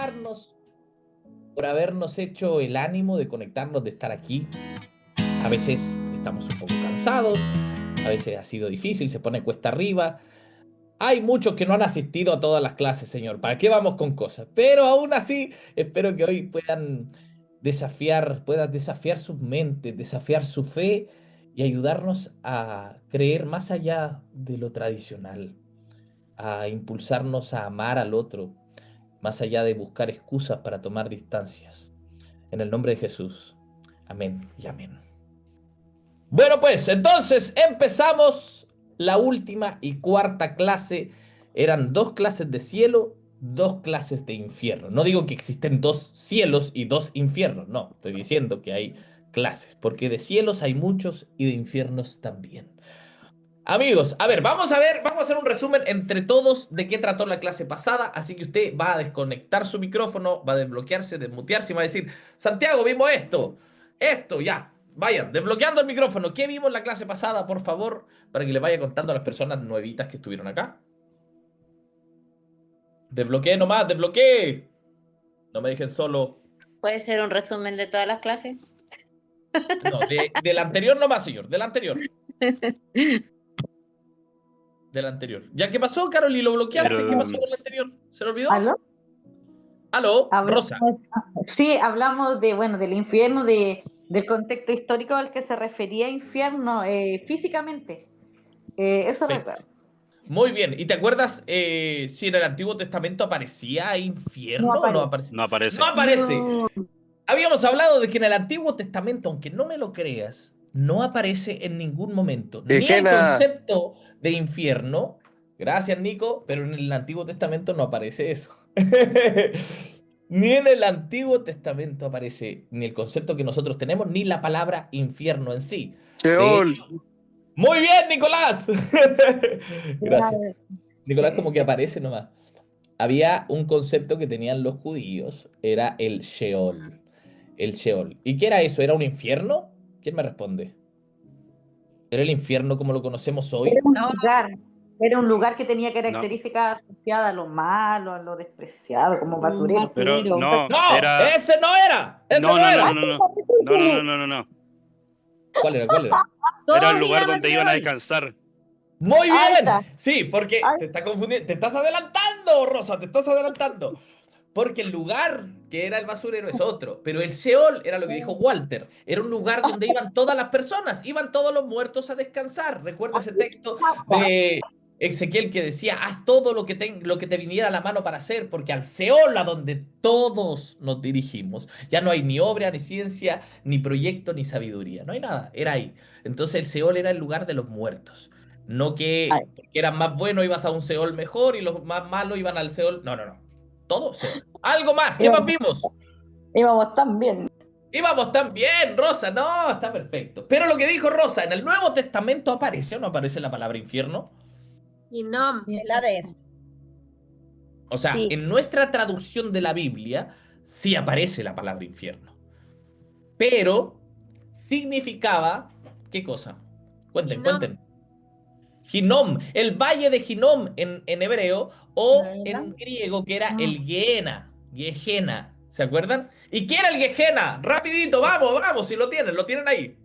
felicitarnos por habernos hecho el ánimo de conectarnos, de estar aquí. A veces estamos un poco cansados, a veces ha sido difícil, se pone cuesta arriba. Hay muchos que no han asistido a todas las clases, señor. ¿Para qué vamos con cosas? Pero aún así, espero que hoy puedan puedas desafiar sus mentes, desafiar su fe y ayudarnos a creer más allá de lo tradicional, a impulsarnos a amar al otro, más allá de buscar excusas para tomar distancias. En el nombre de Jesús. Amén y amén. Bueno, pues entonces empezamos la última y cuarta clase. Eran 2 clases de cielo, 2 clases de infierno. No digo que existen 2 cielos y 2 infiernos, no. Estoy diciendo que hay clases, porque de cielos hay muchos y de infiernos también. Amigos, a ver, vamos a hacer un resumen entre todos de qué trató la clase pasada, así que usted va a desconectar su micrófono, va a desbloquearse, desmutearse y va a decir, Santiago, vimos esto, ya, vayan, desbloqueando el micrófono, ¿qué vimos en la clase pasada, por favor? Para que le vaya contando a las personas nuevitas que estuvieron acá. Desbloqueé nomás, desbloqueé. No me dejen solo. ¿Puede ser un resumen de todas las clases? No, del anterior nomás, señor, del anterior. Del anterior. ¿Ya qué pasó, Carol? ¿Lo bloqueaste? Pero, ¿Qué pasó con el anterior? ¿Se lo olvidó? ¿Aló? Aló, Hablamos, Rosa. sí, hablamos de, bueno, del infierno, del contexto histórico al que se refería infierno físicamente. Eso Perfecto. recuerdo. Muy bien. ¿Y te acuerdas si en el Antiguo Testamento aparecía infierno o no aparece? no aparece. No aparece. No. Habíamos hablado de que en el Antiguo Testamento, aunque no me lo creas, no aparece en ningún momento ni el concepto de infierno. Gracias, Nico, pero en el Antiguo Testamento no aparece eso. Ni en el Antiguo Testamento aparece ni el concepto que nosotros tenemos, ni la palabra infierno en sí. De hecho, muy bien, Nicolás. Gracias. Nicolás como que aparece nomás. Había un concepto que tenían los judíos, era el Sheol. El Sheol. ¿Y qué era eso? ¿Era un infierno? ¿Quién me responde? ¿Era el infierno como lo conocemos hoy? Era un lugar que tenía características asociadas a lo malo, a lo despreciado, como basurero. Pero ¡No! era... ¡Ese no era! ¡Ese no era! No. ¿Cuál era? ¿Cuál era? Era el lugar donde iban a descansar. Muy Ahí bien. está. Sí, porque Ahí. te está confundiendo. Te estás adelantando, Rosa, te estás adelantando. Porque el lugar que era el basurero es otro. Pero el Sheol era lo que dijo Walter. Era un lugar donde iban todas las personas, iban todos los muertos a descansar. Recuerda ese texto de Ezequiel que decía, haz todo lo que te viniera a la mano para hacer, porque al Sheol, a donde todos nos dirigimos, ya no hay ni obra, ni ciencia, ni proyecto, ni sabiduría. No hay nada, era ahí. Entonces el Sheol era el lugar de los muertos. No que porque eran más buenos ibas a un Sheol mejor y los más malos iban al Sheol. No. Todo Sheol. Algo más, ¿qué más vimos? Íbamos tan bien. Íbamos tan bien, Rosa. No, está perfecto. Pero lo que dijo Rosa, ¿en el Nuevo Testamento aparece o no aparece la palabra infierno? Y no, La vez. O sea, Sí. en nuestra traducción de la Biblia sí aparece la palabra infierno. Pero significaba, ¿qué cosa? Cuenten, Hinnom. cuenten. Hinnom, el valle de Hinnom en hebreo o en griego que era el Gehenna, Gehenna, ¿se acuerdan? ¿Y qué era el Gehenna? Rapidito, vamos, si lo tienen ahí.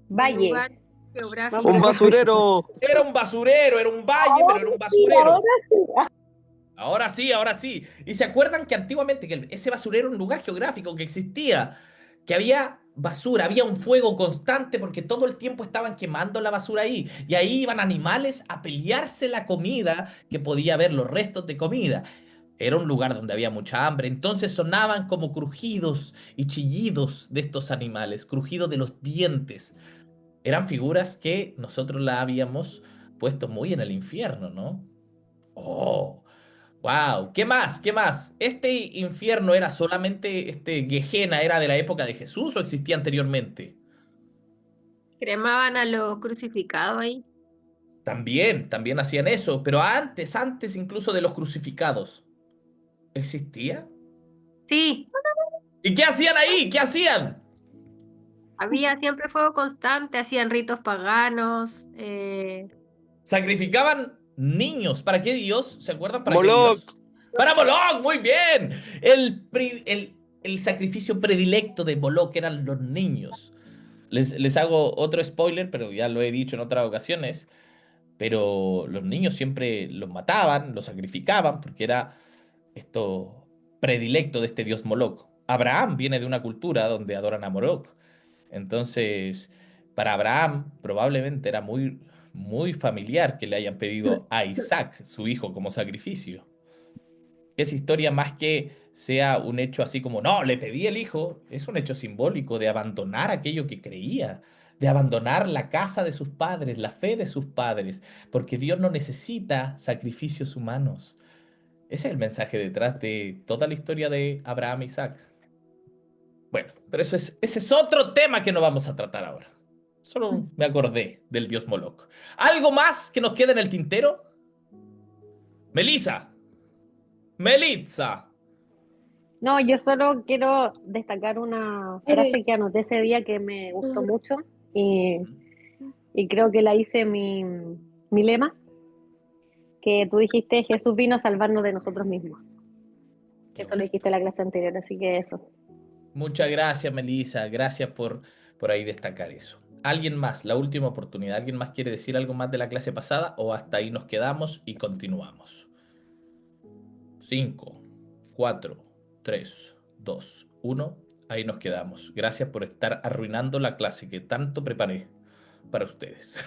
Valle. Lugar geográfico. Un basurero. Era un basurero, era un valle, pero era un basurero. Ahora sí. ¿Y se acuerdan que antiguamente que ese basurero era un lugar geográfico que existía? Que había basura, había un fuego constante porque todo el tiempo estaban quemando la basura ahí. Y ahí iban animales a pelearse la comida, que podía haber los restos de comida. Era un lugar donde había mucha hambre, entonces sonaban como crujidos y chillidos de estos animales, crujidos de los dientes. Eran figuras que nosotros la habíamos puesto muy en el infierno, ¿no? Oh, wow. ¿Qué más? ¿Qué más? ¿Este infierno era solamente, este Gehenna era de la época de Jesús o existía anteriormente? Cremaban a los crucificados ahí. También hacían eso, pero antes incluso de los crucificados. ¿Existía? Sí, ¿Y qué hacían ahí? ¿Qué hacían? había siempre fuego constante, hacían ritos paganos. Sacrificaban niños. ¿Para qué Dios? ¿Se acuerdan para qué Moloch. Dios? Para Moloch, muy bien. El sacrificio predilecto de Moloch eran los niños. Les hago otro spoiler, pero ya lo he dicho en otras ocasiones. Pero los niños siempre los mataban, los sacrificaban, porque era esto predilecto de este dios Moloch. Abraham viene de una cultura donde adoran a Moloch. Entonces, para Abraham probablemente era muy familiar que le hayan pedido a Isaac, su hijo, como sacrificio. Esa historia, más que sea un hecho así como, no, le pedí el hijo, es un hecho simbólico de abandonar aquello que creía, de abandonar la casa de sus padres, la fe de sus padres, porque Dios no necesita sacrificios humanos. Ese es el mensaje detrás de toda la historia de Abraham e Isaac. Bueno, pero ese es otro tema que no vamos a tratar ahora. Solo me acordé del dios Moloch. ¿Algo más que nos queda en el tintero? Melissa, Melitza. No, yo solo quiero destacar una frase que anoté ese día que me gustó mucho y, y creo que la hice mi lema, que tú dijiste, Jesús vino a salvarnos de nosotros mismos. Qué Eso lo bonito. dijiste en la clase anterior, así que eso. Muchas gracias, Melissa. Gracias por ahí destacar eso. ¿Alguien más? La última oportunidad. ¿Alguien más quiere decir algo más de la clase pasada o hasta ahí nos quedamos y continuamos? 5, 4, 3, 2, 1. Ahí nos quedamos. Gracias por estar arruinando la clase que tanto preparé para ustedes.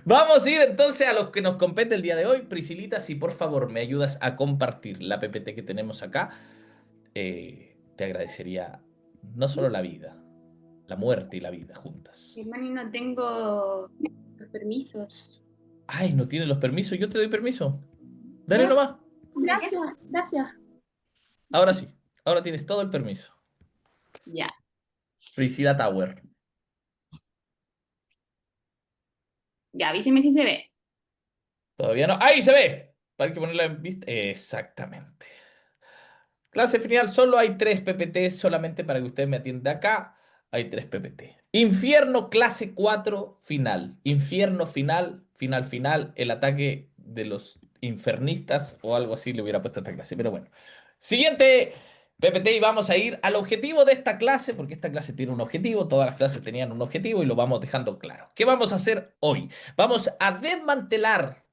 Vamos a ir entonces a lo que nos compete el día de hoy. Priscilita, si por favor me ayudas a compartir la PPT que tenemos acá, te agradecería no solo la vida, la muerte y la vida juntas. Hermano, y no tengo los permisos. Ay, no tienes los permisos, yo te doy permiso. Dale ¿Ya? nomás. Gracias, gracias. Ahora sí, ahora tienes todo el permiso. Ya. Priscila Tower. Ya, avíseme si se ve. Todavía no. ¡Ahí se ve! Para que ponerla en vista. Exactamente. Clase final, solo hay 3 PPT, solamente para que usted me atienda acá. Hay 3 PPT. Infierno, clase 4, final. Infierno, final, final, final. El ataque de los infernistas o algo así le hubiera puesto a esta clase. Pero bueno. Siguiente PPT y vamos a ir al objetivo de esta clase, porque esta clase tiene un objetivo. Todas las clases tenían un objetivo y lo vamos dejando claro. ¿Qué vamos a hacer hoy? Vamos a desmantelar.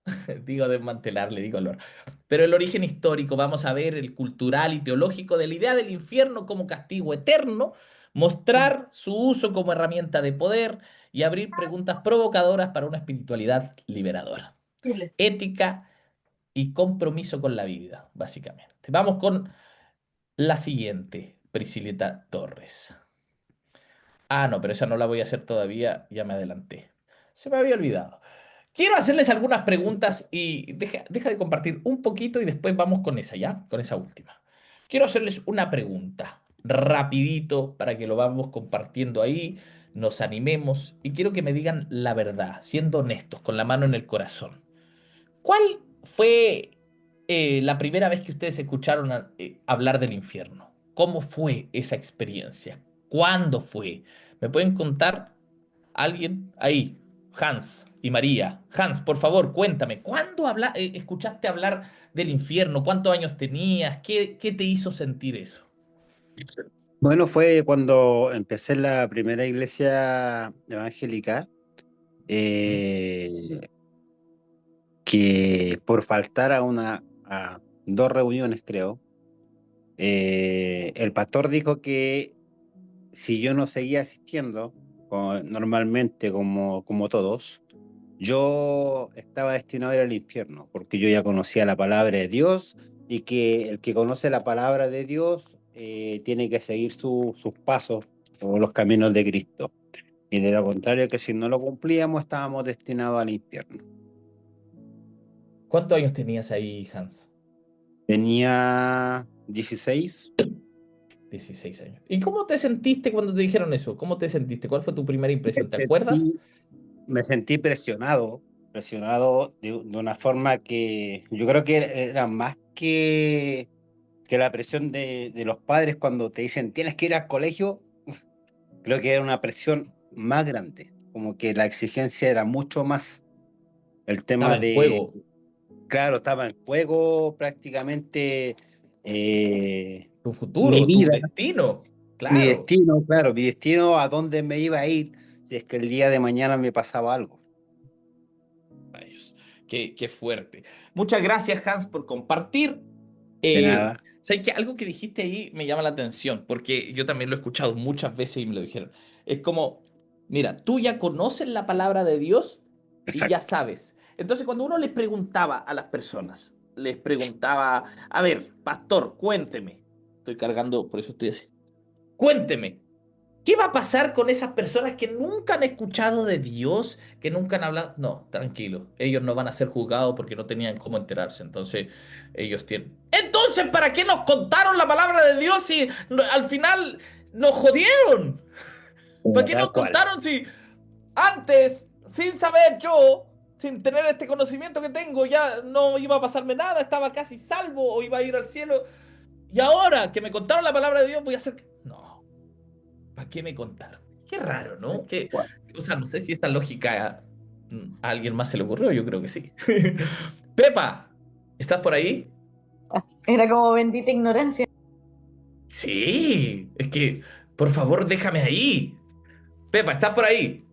Digo desmantelar, le digo al pero el origen histórico, vamos a ver el cultural y teológico de la idea del infierno como castigo eterno, mostrar su uso como herramienta de poder y abrir preguntas provocadoras para una espiritualidad liberadora. Ética y compromiso con la vida, básicamente. Vamos con la siguiente, Priscilita Torres. Ah, no, pero esa no la voy a hacer todavía, ya me adelanté. Se me había olvidado. Quiero hacerles algunas preguntas y deja de compartir un poquito y después vamos con esa, ¿ya? Con esa última. Quiero hacerles una pregunta, rapidito, para que lo vamos compartiendo ahí, nos animemos y quiero que me digan la verdad, siendo honestos, con la mano en el corazón. ¿Cuál fue la primera vez que ustedes escucharon hablar del infierno? ¿Cómo fue esa experiencia? ¿Cuándo fue? ¿Me pueden contar? ¿Alguien? Ahí, Hans y María. Hans, por favor, cuéntame, ¿cuándo escuchaste hablar del infierno? ¿Cuántos años tenías? ¿Qué te hizo sentir eso? Bueno, fue cuando empecé en la primera iglesia evangélica, eh, que por faltar a 2 reuniones, creo, el pastor dijo que si yo no seguía asistiendo normalmente como todos, yo estaba destinado a ir al infierno, porque yo ya conocía la palabra de Dios y que el que conoce la palabra de Dios tiene que seguir sus pasos o los caminos de Cristo. Y de lo contrario, que si no lo cumplíamos, estábamos destinados al infierno. ¿Cuántos años tenías ahí, Hans? Tenía 16. 16 años. ¿Y cómo te sentiste cuando te dijeron eso? ¿Cómo te sentiste? ¿Cuál fue tu primera impresión? ¿Te acuerdas? Me sentí presionado de una forma que yo creo que era más que la presión de los padres cuando te dicen tienes que ir al colegio. Creo que era una presión más grande, como que la exigencia era mucho más. El Estaba tema en juego. claro, estaba en juego prácticamente Tu mi futuro, tu vida, destino. mi Claro. destino, claro, mi destino a dónde me iba a ir si es que el día de mañana me pasaba algo. Rayos, qué fuerte. Muchas gracias, Hans, por compartir. De nada. ¿Sabes qué? Algo que dijiste ahí me llama la atención, porque yo también lo he escuchado muchas veces y me lo dijeron. Es como, mira, tú ya conoces la palabra de Dios y ya Exacto. sabes. Entonces, cuando uno les preguntaba a las personas, les preguntaba, a ver, pastor, cuénteme. Estoy cargando, por eso estoy así. Cuénteme. ¿Qué va a pasar con esas personas que nunca han escuchado de Dios, que nunca han hablado? No, tranquilo, ellos no van a ser juzgados porque no tenían cómo enterarse, entonces ellos tienen... Entonces, ¿para qué nos contaron la palabra de Dios si al final nos jodieron? ¿Para qué Tal nos cual. contaron si antes, sin saber yo, sin tener este conocimiento que tengo, ya no iba a pasarme nada, estaba casi salvo o iba a ir al cielo? Y ahora que me contaron la palabra de Dios, voy a hacer... No. ¿Para qué me contaron? Qué raro, ¿no? O sea, no sé si esa lógica a alguien más se le ocurrió, yo creo que sí. Pepa, ¿estás por ahí? Era como bendita ignorancia. Sí, es que, por favor, déjame ahí. Pepa, ¿estás por ahí?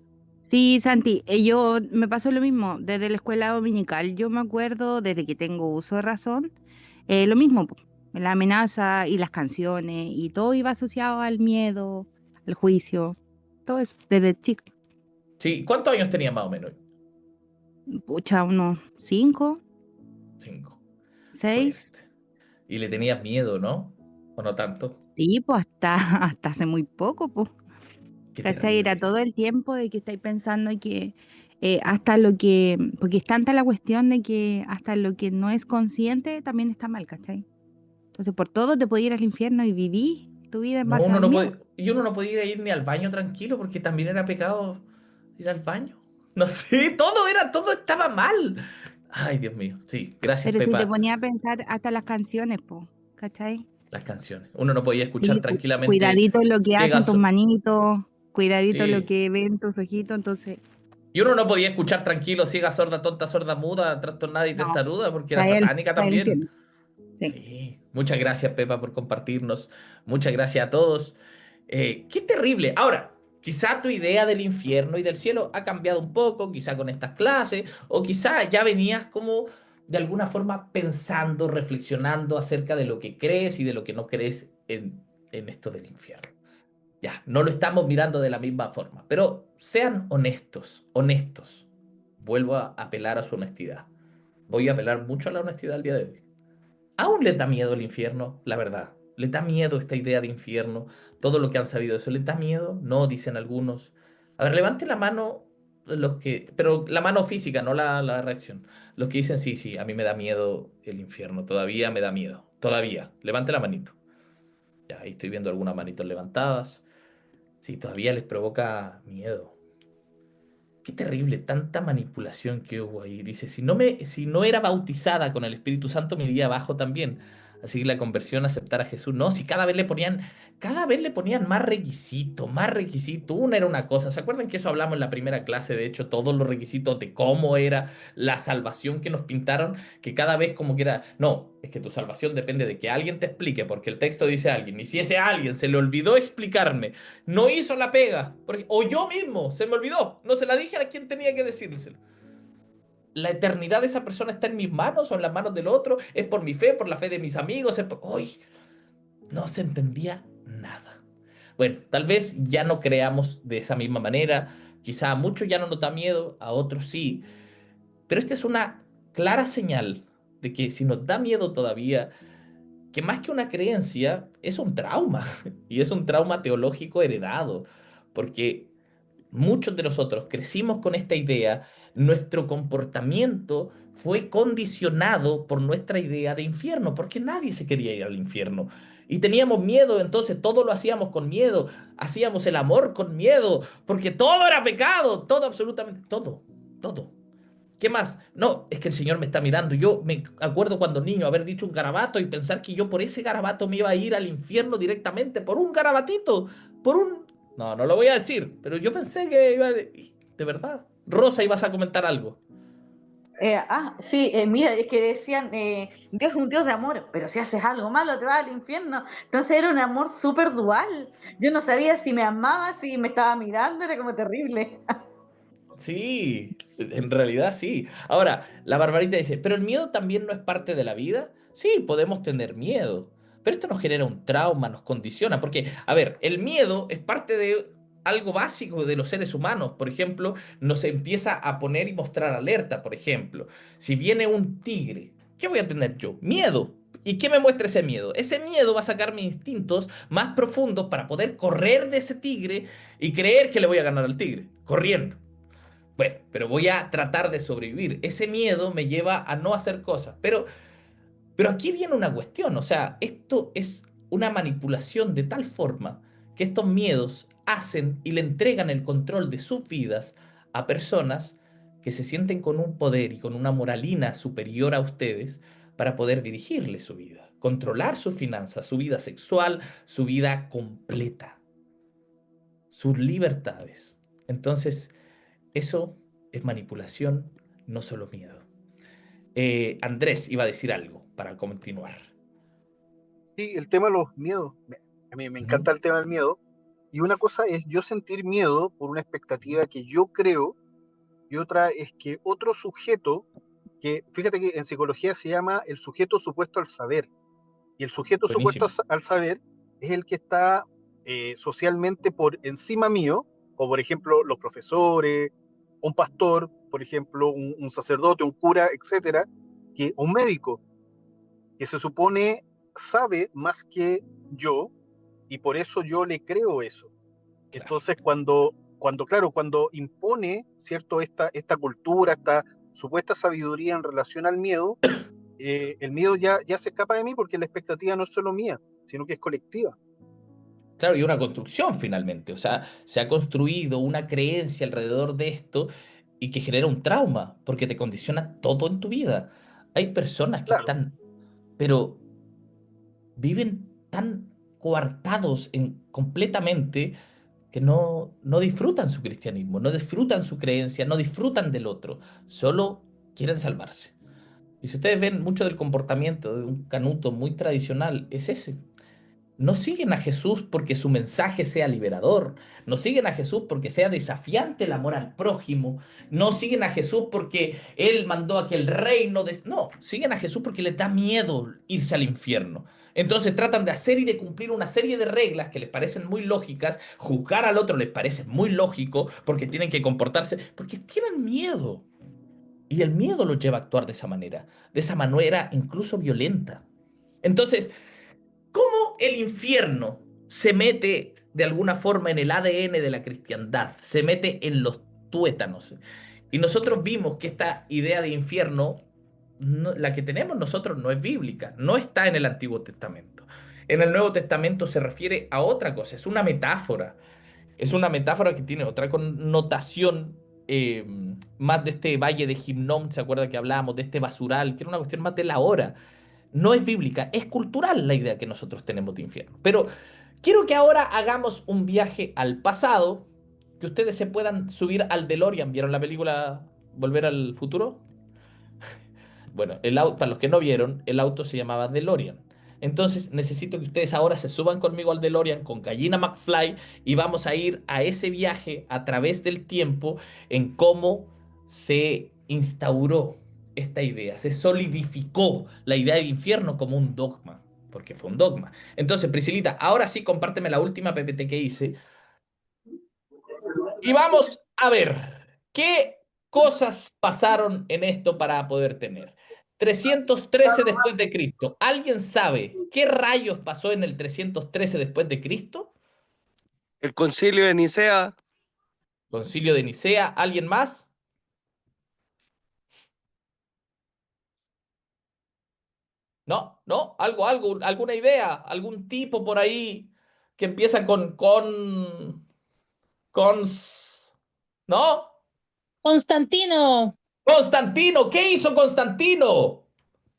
Sí, Santi, yo me pasó lo mismo desde la escuela dominical. Yo me acuerdo desde que tengo uso de razón, lo mismo, po, la amenaza y las canciones y todo iba asociado al miedo, al juicio, todo eso desde chico. Sí, ¿cuántos años tenías más o menos? Pucha, unos 5, 5. 6, Fuerte. Y le tenías miedo, ¿no? ¿O no tanto? sí, pues hasta, hasta hace muy poco, pues. Qué ¿Cachai? Era terrible. todo el tiempo de que estáis pensando que hasta lo que, porque es tanta la cuestión de que hasta lo que no es consciente también está mal, ¿cachai? Entonces por todo te puedes ir al infierno y vivir tu vida en No, base uno al no miedo. puede, y uno no podía ir ni al baño tranquilo porque también era pecado ir al baño. No sé, todo estaba mal. Ay, Dios mío. Sí, gracias, Pero si te Pepa. ponía a pensar hasta las canciones, po, ¿cachai? Las canciones. Uno no podía escuchar Sí, tranquilamente cuidadito lo que hacen ciegas. tus manitos, cuidadito lo Sí. que ven tus ojitos, entonces, Y uno no podía escuchar tranquilo, ciega, sorda, tonta, sorda, muda, trastornada y no, testaruda porque era está él, satánica está el también. infierno. Sí. Sí. Muchas gracias, Pepa, por compartirnos. Muchas gracias a todos. Qué terrible. Ahora, quizá tu idea del infierno y del cielo ha cambiado un poco, quizá con estas clases, o quizá ya venías como de alguna forma pensando, reflexionando acerca de lo que crees y de lo que no crees en esto del infierno. Ya, no lo estamos mirando de la misma forma, pero sean honestos, honestos. Vuelvo a apelar a su honestidad. Voy a apelar mucho a la honestidad el día de hoy. ¿Aún les da miedo el infierno? La verdad. ¿Les da miedo esta idea de infierno? Todo lo que han sabido de eso, ¿les da miedo? No, dicen algunos. A ver, levante la mano los que... Pero la mano física, no la reacción. Los que dicen, sí, sí, a mí me da miedo el infierno. Todavía me da miedo. Todavía. Levante la manito. Ya, ahí estoy viendo algunas manitos levantadas. Sí, todavía les provoca miedo. Qué terrible, tanta manipulación que hubo ahí. Dice, si no era bautizada con el Espíritu Santo, me iría abajo también. Así que la conversión, aceptar a Jesús, no, si cada vez le ponían más requisito, más requisito. Una era una cosa. ¿Se acuerdan que eso hablamos en la primera clase? De hecho, todos los requisitos de cómo era la salvación que nos pintaron, que cada vez como que era, no, es que tu salvación depende de que alguien te explique, porque el texto dice alguien, y si ese alguien se le olvidó explicarme, no hizo la pega, o yo mismo, se me olvidó, no se la dije a quien tenía que decírselo. La eternidad de esa persona está en mis manos o en las manos del otro, es por mi fe, por la fe de mis amigos, ¡Uy! No se entendía nada. Bueno, tal vez ya no creamos de esa misma manera, quizá a muchos ya no nos da miedo, a otros sí, pero esta es una clara señal de que si nos da miedo todavía, que más que una creencia, es un trauma, y es un trauma teológico heredado, porque muchos de nosotros crecimos con esta idea, nuestro comportamiento fue condicionado por nuestra idea de infierno, porque nadie se quería ir al infierno. Y teníamos miedo, entonces todo lo hacíamos con miedo, hacíamos el amor con miedo, porque todo era pecado, todo, absolutamente todo, todo. ¿Qué más? No, es que el Señor me está mirando. Yo me acuerdo cuando niño haber dicho un garabato y pensar que yo por ese garabato me iba a ir al infierno directamente, por un garabatito, por un... No, no lo voy a decir, pero yo pensé que iba... De verdad. Rosa, ibas a comentar algo. Sí, mira, es que decían, Dios es un Dios de amor, pero si haces algo malo te vas al infierno. Entonces era un amor súper dual. Yo no sabía si me amaba, si me estaba mirando, era como terrible. Sí, en realidad sí. Ahora, la Barbarita dice, pero el miedo también no es parte de la vida. Sí, podemos tener miedo, pero esto nos genera un trauma, nos condiciona, porque, a ver, el miedo es parte de algo básico de los seres humanos. Por ejemplo, nos empieza a poner y mostrar alerta, por ejemplo. Si viene un tigre, ¿qué voy a tener yo? Miedo. ¿Y qué me muestra ese miedo? Ese miedo va a sacar mis instintos más profundos para poder correr de ese tigre y creer que le voy a ganar al tigre, corriendo. Bueno, pero voy a tratar de sobrevivir. Ese miedo me lleva a no hacer cosas. Pero aquí viene una cuestión. O sea, esto es una manipulación de tal forma que estos miedos hacen y le entregan el control de sus vidas a personas que se sienten con un poder y con una moralina superior a ustedes para poder dirigirle su vida, controlar sus finanzas, su vida sexual, su vida completa, sus libertades. Entonces, eso es manipulación, no solo miedo. Andrés iba a decir algo para continuar. Sí, el tema de los miedos. A mí me encanta el tema del miedo. Y una cosa es yo sentir miedo por una expectativa que yo creo, y otra es que otro sujeto, que fíjate que en psicología se llama el sujeto supuesto al saber. Y el sujeto supuesto Buenísimo. al saber es el que está socialmente por encima mío, o por ejemplo los profesores, un pastor, por ejemplo, un sacerdote, un cura, etcétera, un médico, que se supone sabe más que yo, y por eso yo le creo eso. Claro. Entonces, cuando impone, ¿cierto?, esta cultura, esta supuesta sabiduría en relación al miedo, el miedo ya se escapa de mí porque la expectativa no es solo mía, sino que es colectiva. Claro, y una construcción finalmente. O sea, se ha construido una creencia alrededor de esto y que genera un trauma, porque te condiciona todo en tu vida. Hay personas que Claro, están, pero viven tan coartados completamente que no disfrutan su cristianismo, no disfrutan su creencia, no disfrutan del otro, solo quieren salvarse. Y si ustedes ven mucho del comportamiento de un canuto muy tradicional, es ese. No siguen a Jesús porque su mensaje sea liberador, no siguen a Jesús porque sea desafiante el amor al prójimo, no siguen a Jesús porque Él mandó a que el reino... No, siguen a Jesús porque les da miedo irse al infierno. Entonces tratan de hacer y de cumplir una serie de reglas que les parecen muy lógicas, juzgar al otro les parece muy lógico porque tienen que comportarse, porque tienen miedo. Y el miedo los lleva a actuar de esa manera incluso violenta. Entonces, ¿cómo el infierno se mete de alguna forma en el ADN de la cristiandad? Se mete en los tuétanos. Y nosotros vimos que esta idea de infierno, la que tenemos nosotros, no es bíblica, no está en el Antiguo Testamento. En el Nuevo Testamento se refiere a otra cosa, es una metáfora. Es una metáfora que tiene otra connotación, eh, más de este valle de Gimnón, ¿se acuerda que hablábamos de este basural? Que era una cuestión más de la hora. No es bíblica, es cultural la idea que nosotros tenemos de infierno. Pero quiero que ahora hagamos un viaje al pasado, que ustedes se puedan subir al DeLorean. ¿Vieron la película Volver al Futuro? Bueno, para los que no vieron, el auto se llamaba DeLorean. Entonces necesito que ustedes ahora se suban conmigo al DeLorean con Gallina McFly y vamos a ir a ese viaje a través del tiempo en cómo se instauró esta idea, se solidificó la idea de infierno como un dogma, porque fue un dogma. Entonces, Priscilita, ahora sí compárteme la última PPT que hice y vamos a ver qué cosas pasaron en esto para poder tener. 313 después de Cristo. ¿Alguien sabe qué rayos pasó en el 313 después de Cristo? El concilio de Nicea. Concilio de Nicea. ¿Alguien más? No, no, alguna idea, algún tipo por ahí que empieza con, ¿no? Constantino Constantino, ¿qué hizo Constantino?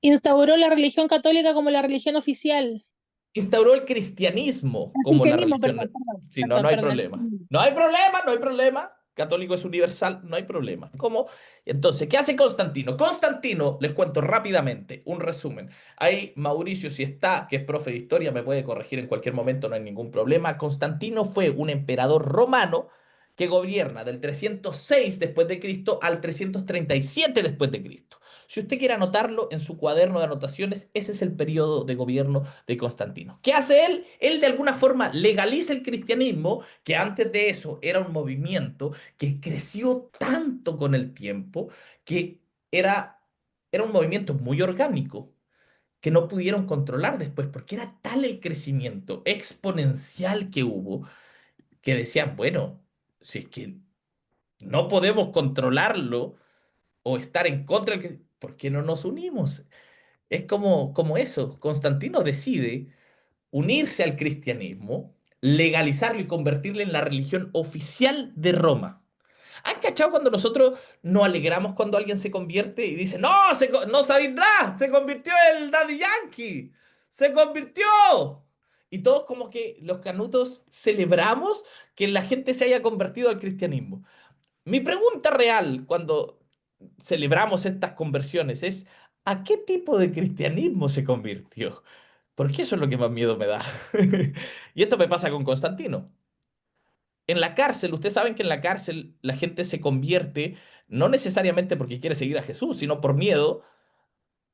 instauró la religión católica como la religión oficial. Instauró el cristianismo El como la cristianismo, religión. perdón, Sí, no hay perdón. problema. No hay problema, no hay problema. católico es universal, no hay problema. ¿Cómo? Entonces, ¿qué hace Constantino? Constantino, les cuento rápidamente, un resumen. Ahí Mauricio, si está, que es profe de historia, me puede corregir en cualquier momento, no hay ningún problema. Constantino fue un emperador romano que gobierna del 306 después de Cristo al 337 después de Cristo. Si usted quiere anotarlo en su cuaderno de anotaciones, ese es el periodo de gobierno de Constantino. ¿Qué hace él? Él de alguna forma legaliza el cristianismo, que antes de eso era un movimiento que creció tanto con el tiempo, que era un movimiento muy orgánico, que no pudieron controlar después, porque era tal el crecimiento exponencial que hubo, que decían, bueno, si es que no podemos controlarlo o estar en contra del ¿por qué no nos unimos? Es como eso. Constantino decide unirse al cristianismo, legalizarlo y convertirlo en la religión oficial de Roma. ¿Han cachado cuando nosotros nos alegramos cuando alguien se convierte y dice, no, no sabéis nada, se convirtió el Daddy Yankee, se convirtió? Y todos como que los canutos celebramos que la gente se haya convertido al cristianismo. Mi pregunta real cuando celebramos estas conversiones es, ¿a qué tipo de cristianismo se convirtió? Porque eso es lo que más miedo me da. Y esto me pasa con Constantino. En la cárcel, ustedes saben que en la cárcel la gente se convierte no necesariamente porque quiere seguir a Jesús, sino por miedo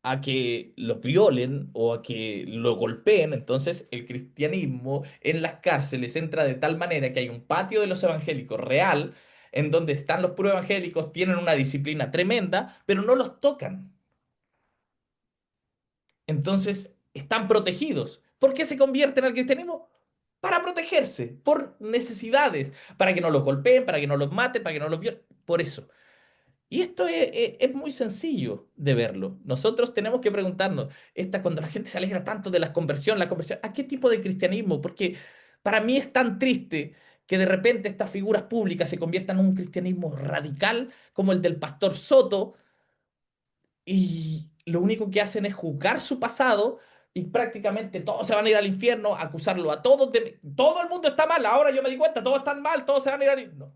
a que los violen o a que lo golpeen. Entonces, el cristianismo en las cárceles entra de tal manera que hay un patio de los evangélicos real, en donde están los puros evangélicos, tienen una disciplina tremenda, pero no los tocan. Entonces, están protegidos. ¿Por qué se convierten al cristianismo? Para protegerse, por necesidades, para que no los golpeen, para que no los maten, para que no los violen. Por eso. Y esto es muy sencillo de verlo. Nosotros tenemos que preguntarnos, cuando la gente se alegra tanto de la conversión, ¿a qué tipo de cristianismo? Porque para mí es tan triste que de repente estas figuras públicas se conviertan en un cristianismo radical como el del pastor Soto, y lo único que hacen es juzgar su pasado y prácticamente todos se van a ir al infierno, acusarlo a todos de... Todo el mundo está mal, ahora yo me di cuenta, todos están mal, todos se van a ir al infierno.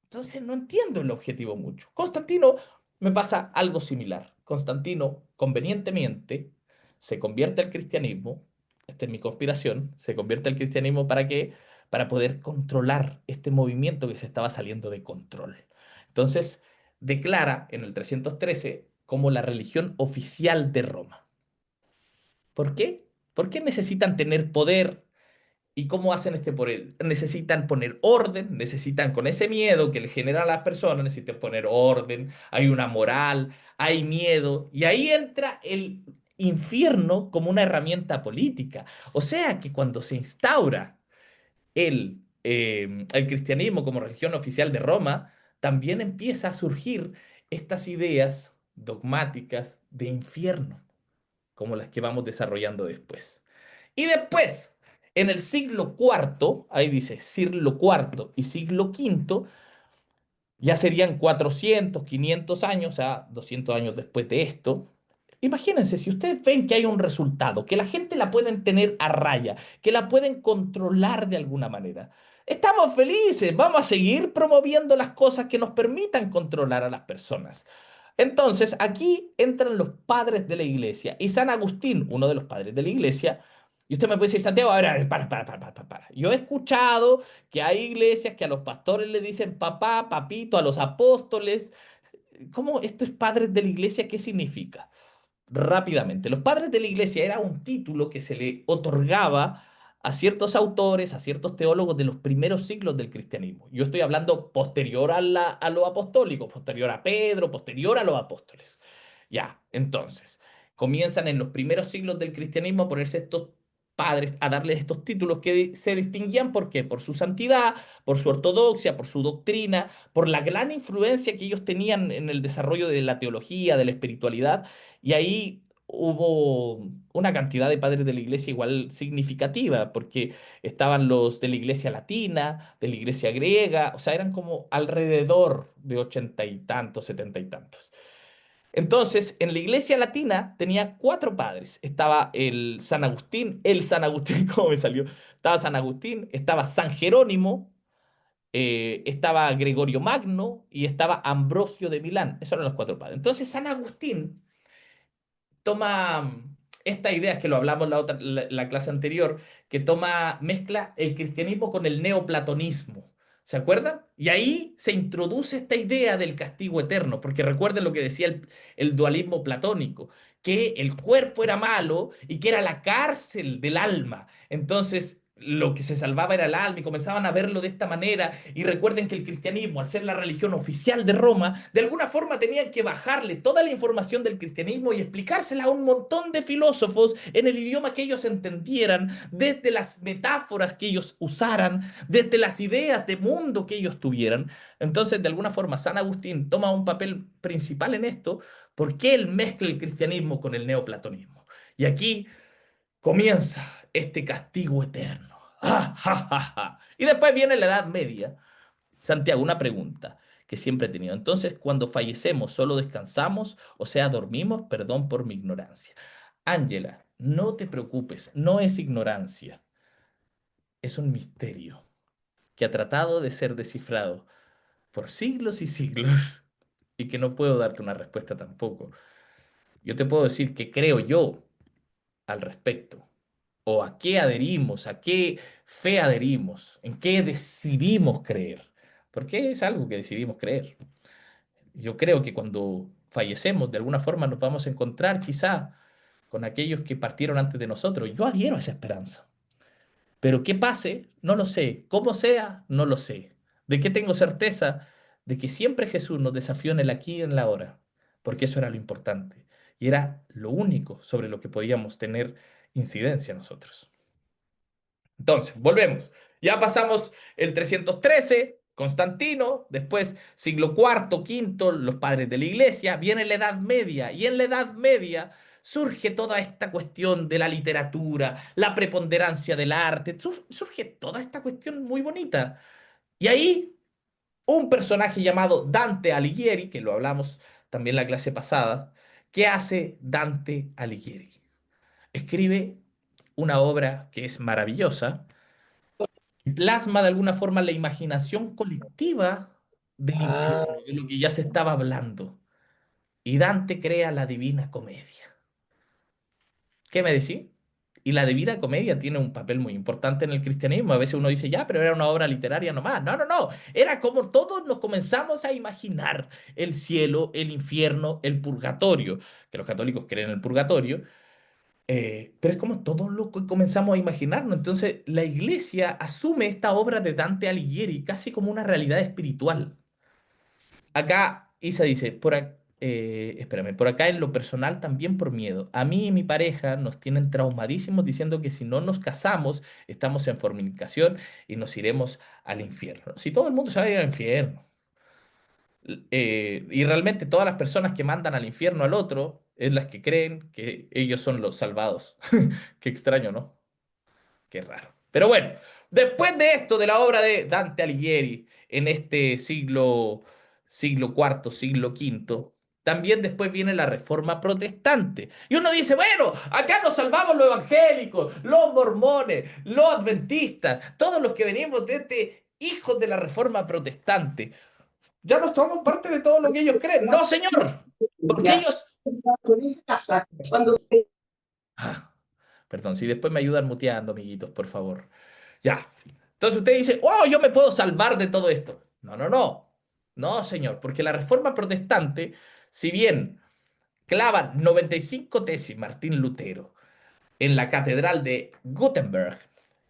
Entonces no entiendo el objetivo mucho. Constantino me pasa algo similar. Constantino convenientemente se convierte al cristianismo, esta es mi conspiración, se convierte al cristianismo ¿para qué? Para poder controlar este movimiento que se estaba saliendo de control. Entonces declara en el 313 como la religión oficial de Roma. ¿Por qué? Porque necesitan tener poder. ¿Y cómo hacen este poder? Necesitan poner orden, necesitan con ese miedo que le genera a las personas, necesitan poner orden, hay una moral, hay miedo, y ahí entra el infierno como una herramienta política. O sea que cuando se instaura el cristianismo como religión oficial de Roma, también empieza a surgir estas ideas dogmáticas de infierno, como las que vamos desarrollando después. Y después, en el siglo IV, ahí dice siglo IV y siglo V, ya serían 400, 500 años, o sea, 200 años después de esto. Imagínense, si ustedes ven que hay un resultado, que la gente la pueden tener a raya, que la pueden controlar de alguna manera. Estamos felices, vamos a seguir promoviendo las cosas que nos permitan controlar a las personas. Entonces, aquí entran los padres de la iglesia y San Agustín, uno de los padres de la iglesia, y usted me puede decir, Santiago, a ver, para. Yo he escuchado que hay iglesias que a los pastores le dicen papá, papito, a los apóstoles. ¿Cómo esto es padres de la iglesia? ¿Qué significa? Rápidamente, los padres de la iglesia era un título que se le otorgaba a ciertos autores, a ciertos teólogos de los primeros siglos del cristianismo. Yo estoy hablando posterior a lo apostólico, posterior a Pedro, posterior a los apóstoles. Ya, entonces, comienzan en los primeros siglos del cristianismo a ponerse estos padres, a darles estos títulos que se distinguían, ¿por qué? Por su santidad, por su ortodoxia, por su doctrina, por la gran influencia que ellos tenían en el desarrollo de la teología, de la espiritualidad, y ahí hubo una cantidad de padres de la iglesia igual significativa, porque estaban los de la iglesia latina, de la iglesia griega, o sea, eran como alrededor de 80 y tantos, 70 y tantos. Entonces, en la iglesia latina tenía cuatro padres. Estaba el San Agustín, ¿cómo me salió? Estaba San Agustín, estaba San Jerónimo estaba Gregorio Magno y estaba Ambrosio de Milán. Esos eran los 4 padres. Entonces San Agustín toma esta idea, es que lo hablamos la clase anterior, que mezcla el cristianismo con el neoplatonismo. ¿Se acuerdan? Y ahí se introduce esta idea del castigo eterno, porque recuerden lo que decía el dualismo platónico, que el cuerpo era malo y que era la cárcel del alma. Entonces, lo que se salvaba era el alma y comenzaban a verlo de esta manera. Y recuerden que el cristianismo, al ser la religión oficial de Roma, de alguna forma tenían que bajarle toda la información del cristianismo y explicársela a un montón de filósofos en el idioma que ellos entendieran, desde las metáforas que ellos usaran, desde las ideas de mundo que ellos tuvieran. Entonces, de alguna forma, San Agustín toma un papel principal en esto porque él mezcla el cristianismo con el neoplatonismo. Y aquí comienza este castigo eterno. ¡Ah, ja, ja, ja! Y después viene la Edad Media. Santiago, una pregunta que siempre he tenido. Entonces, cuando fallecemos, ¿solo descansamos? O sea, dormimos. Perdón por mi ignorancia. Ángela, no te preocupes, no es ignorancia. Es un misterio que ha tratado de ser descifrado por siglos y siglos y que no puedo darte una respuesta tampoco. Yo te puedo decir que creo yo al respecto, o a qué adherimos, a qué fe adherimos, en qué decidimos creer, porque es algo que decidimos creer. Yo creo que cuando fallecemos, de alguna forma nos vamos a encontrar quizá con aquellos que partieron antes de nosotros. Yo adhiero a esa esperanza. Pero qué pase, no lo sé. Cómo sea, no lo sé. ¿De qué tengo certeza? De que siempre Jesús nos desafió en el aquí y en la ahora, porque eso era lo importante. Y era lo único sobre lo que podíamos tener incidencia nosotros. Entonces, volvemos. Ya pasamos el 313, Constantino, después siglo IV, V, los padres de la iglesia, viene la Edad Media, y en la Edad Media surge toda esta cuestión de la literatura, la preponderancia del arte, surge toda esta cuestión muy bonita. Y ahí un personaje llamado Dante Alighieri, que lo hablamos también en la clase pasada, ¿qué hace Dante Alighieri? Escribe una obra que es maravillosa, plasma de alguna forma la imaginación colectiva del infierno, de lo que ya se estaba hablando. Y Dante crea la Divina Comedia. ¿Qué me decís? Y la Divina Comedia tiene un papel muy importante en el cristianismo. A veces uno dice, ya, pero era una obra literaria nomás. No, no, no. Era como todos nos comenzamos a imaginar el cielo, el infierno, el purgatorio, que los católicos creen en el purgatorio. Pero es como todo lo que comenzamos a imaginarnos. Entonces, la iglesia asume esta obra de Dante Alighieri casi como una realidad espiritual. Acá Isa dice, espérame, por acá en lo personal también por miedo. A mí y mi pareja nos tienen traumadísimos diciendo que si no nos casamos, estamos en fornicación y nos iremos al infierno. Si todo el mundo se va a ir al infierno. Y realmente todas las personas que mandan al infierno al otro es las que creen que ellos son los salvados. Qué extraño, ¿no? Qué raro. Pero bueno, después de esto, de la obra de Dante Alighieri en este siglo IV, siglo V, también después viene la Reforma Protestante. Y uno dice, bueno, acá nos salvamos los evangélicos, los mormones, los adventistas, todos los que venimos de este hijos de la Reforma Protestante. Ya no somos parte de todo lo que ellos creen. No, señor. Porque ellos... Ah, perdón, si después me ayudan muteando, amiguitos, por favor. Ya. Entonces usted dice, oh, yo me puedo salvar de todo esto. No, no, no. No, señor, porque la Reforma Protestante, si bien clavan 95 tesis Martín Lutero en la Catedral de Gutenberg,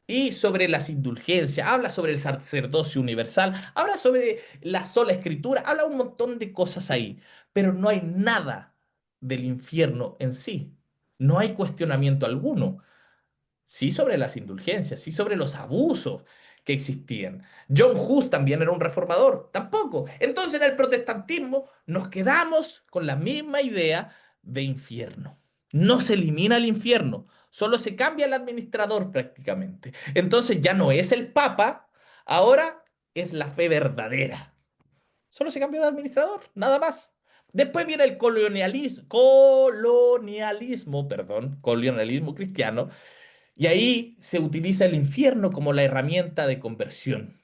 y sobre las indulgencias, habla sobre el sacerdocio universal, habla sobre la sola escritura, habla un montón de cosas ahí, pero no hay nada del infierno en sí. No hay cuestionamiento alguno. Sí sobre las indulgencias, sí sobre los abusos que existían. John Hus también era un reformador, tampoco. Entonces en el protestantismo nos quedamos con la misma idea de infierno. No se elimina el infierno, solo se cambia el administrador prácticamente. Entonces ya no es el Papa, ahora es la fe verdadera. Solo se cambió de administrador, nada más. Después viene el colonialismo cristiano, y ahí se utiliza el infierno como la herramienta de conversión,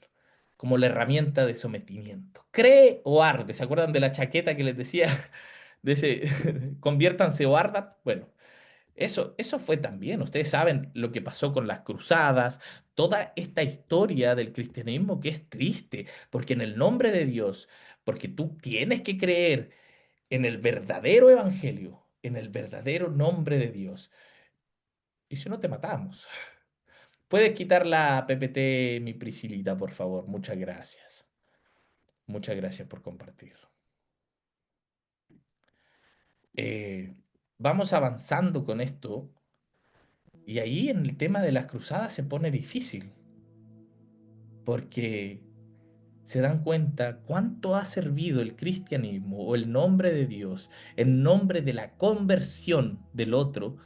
como la herramienta de sometimiento. Cree o arde. ¿Se acuerdan de la chaqueta que les decía? De ese, conviértanse o ardan. Bueno, eso fue también. Ustedes saben lo que pasó con las cruzadas, toda esta historia del cristianismo que es triste, porque en el nombre de Dios, porque tú tienes que creer en el verdadero evangelio, en el verdadero nombre de Dios. Y si no, te matamos. Puedes quitar la PPT, mi Priscilita, por favor. Muchas gracias. Muchas gracias por compartir. Eh, Vamos avanzando con esto y ahí en el tema de las cruzadas se pone difícil porque se dan cuenta cuánto ha servido el cristianismo o el nombre de Dios en nombre de la conversión del otro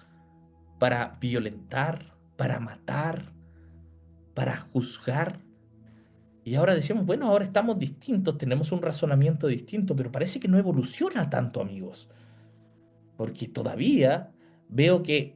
para violentar, para matar, para juzgar. Y ahora decimos, bueno, ahora estamos distintos, tenemos un razonamiento distinto, pero parece que no evoluciona tanto, amigos, porque todavía veo que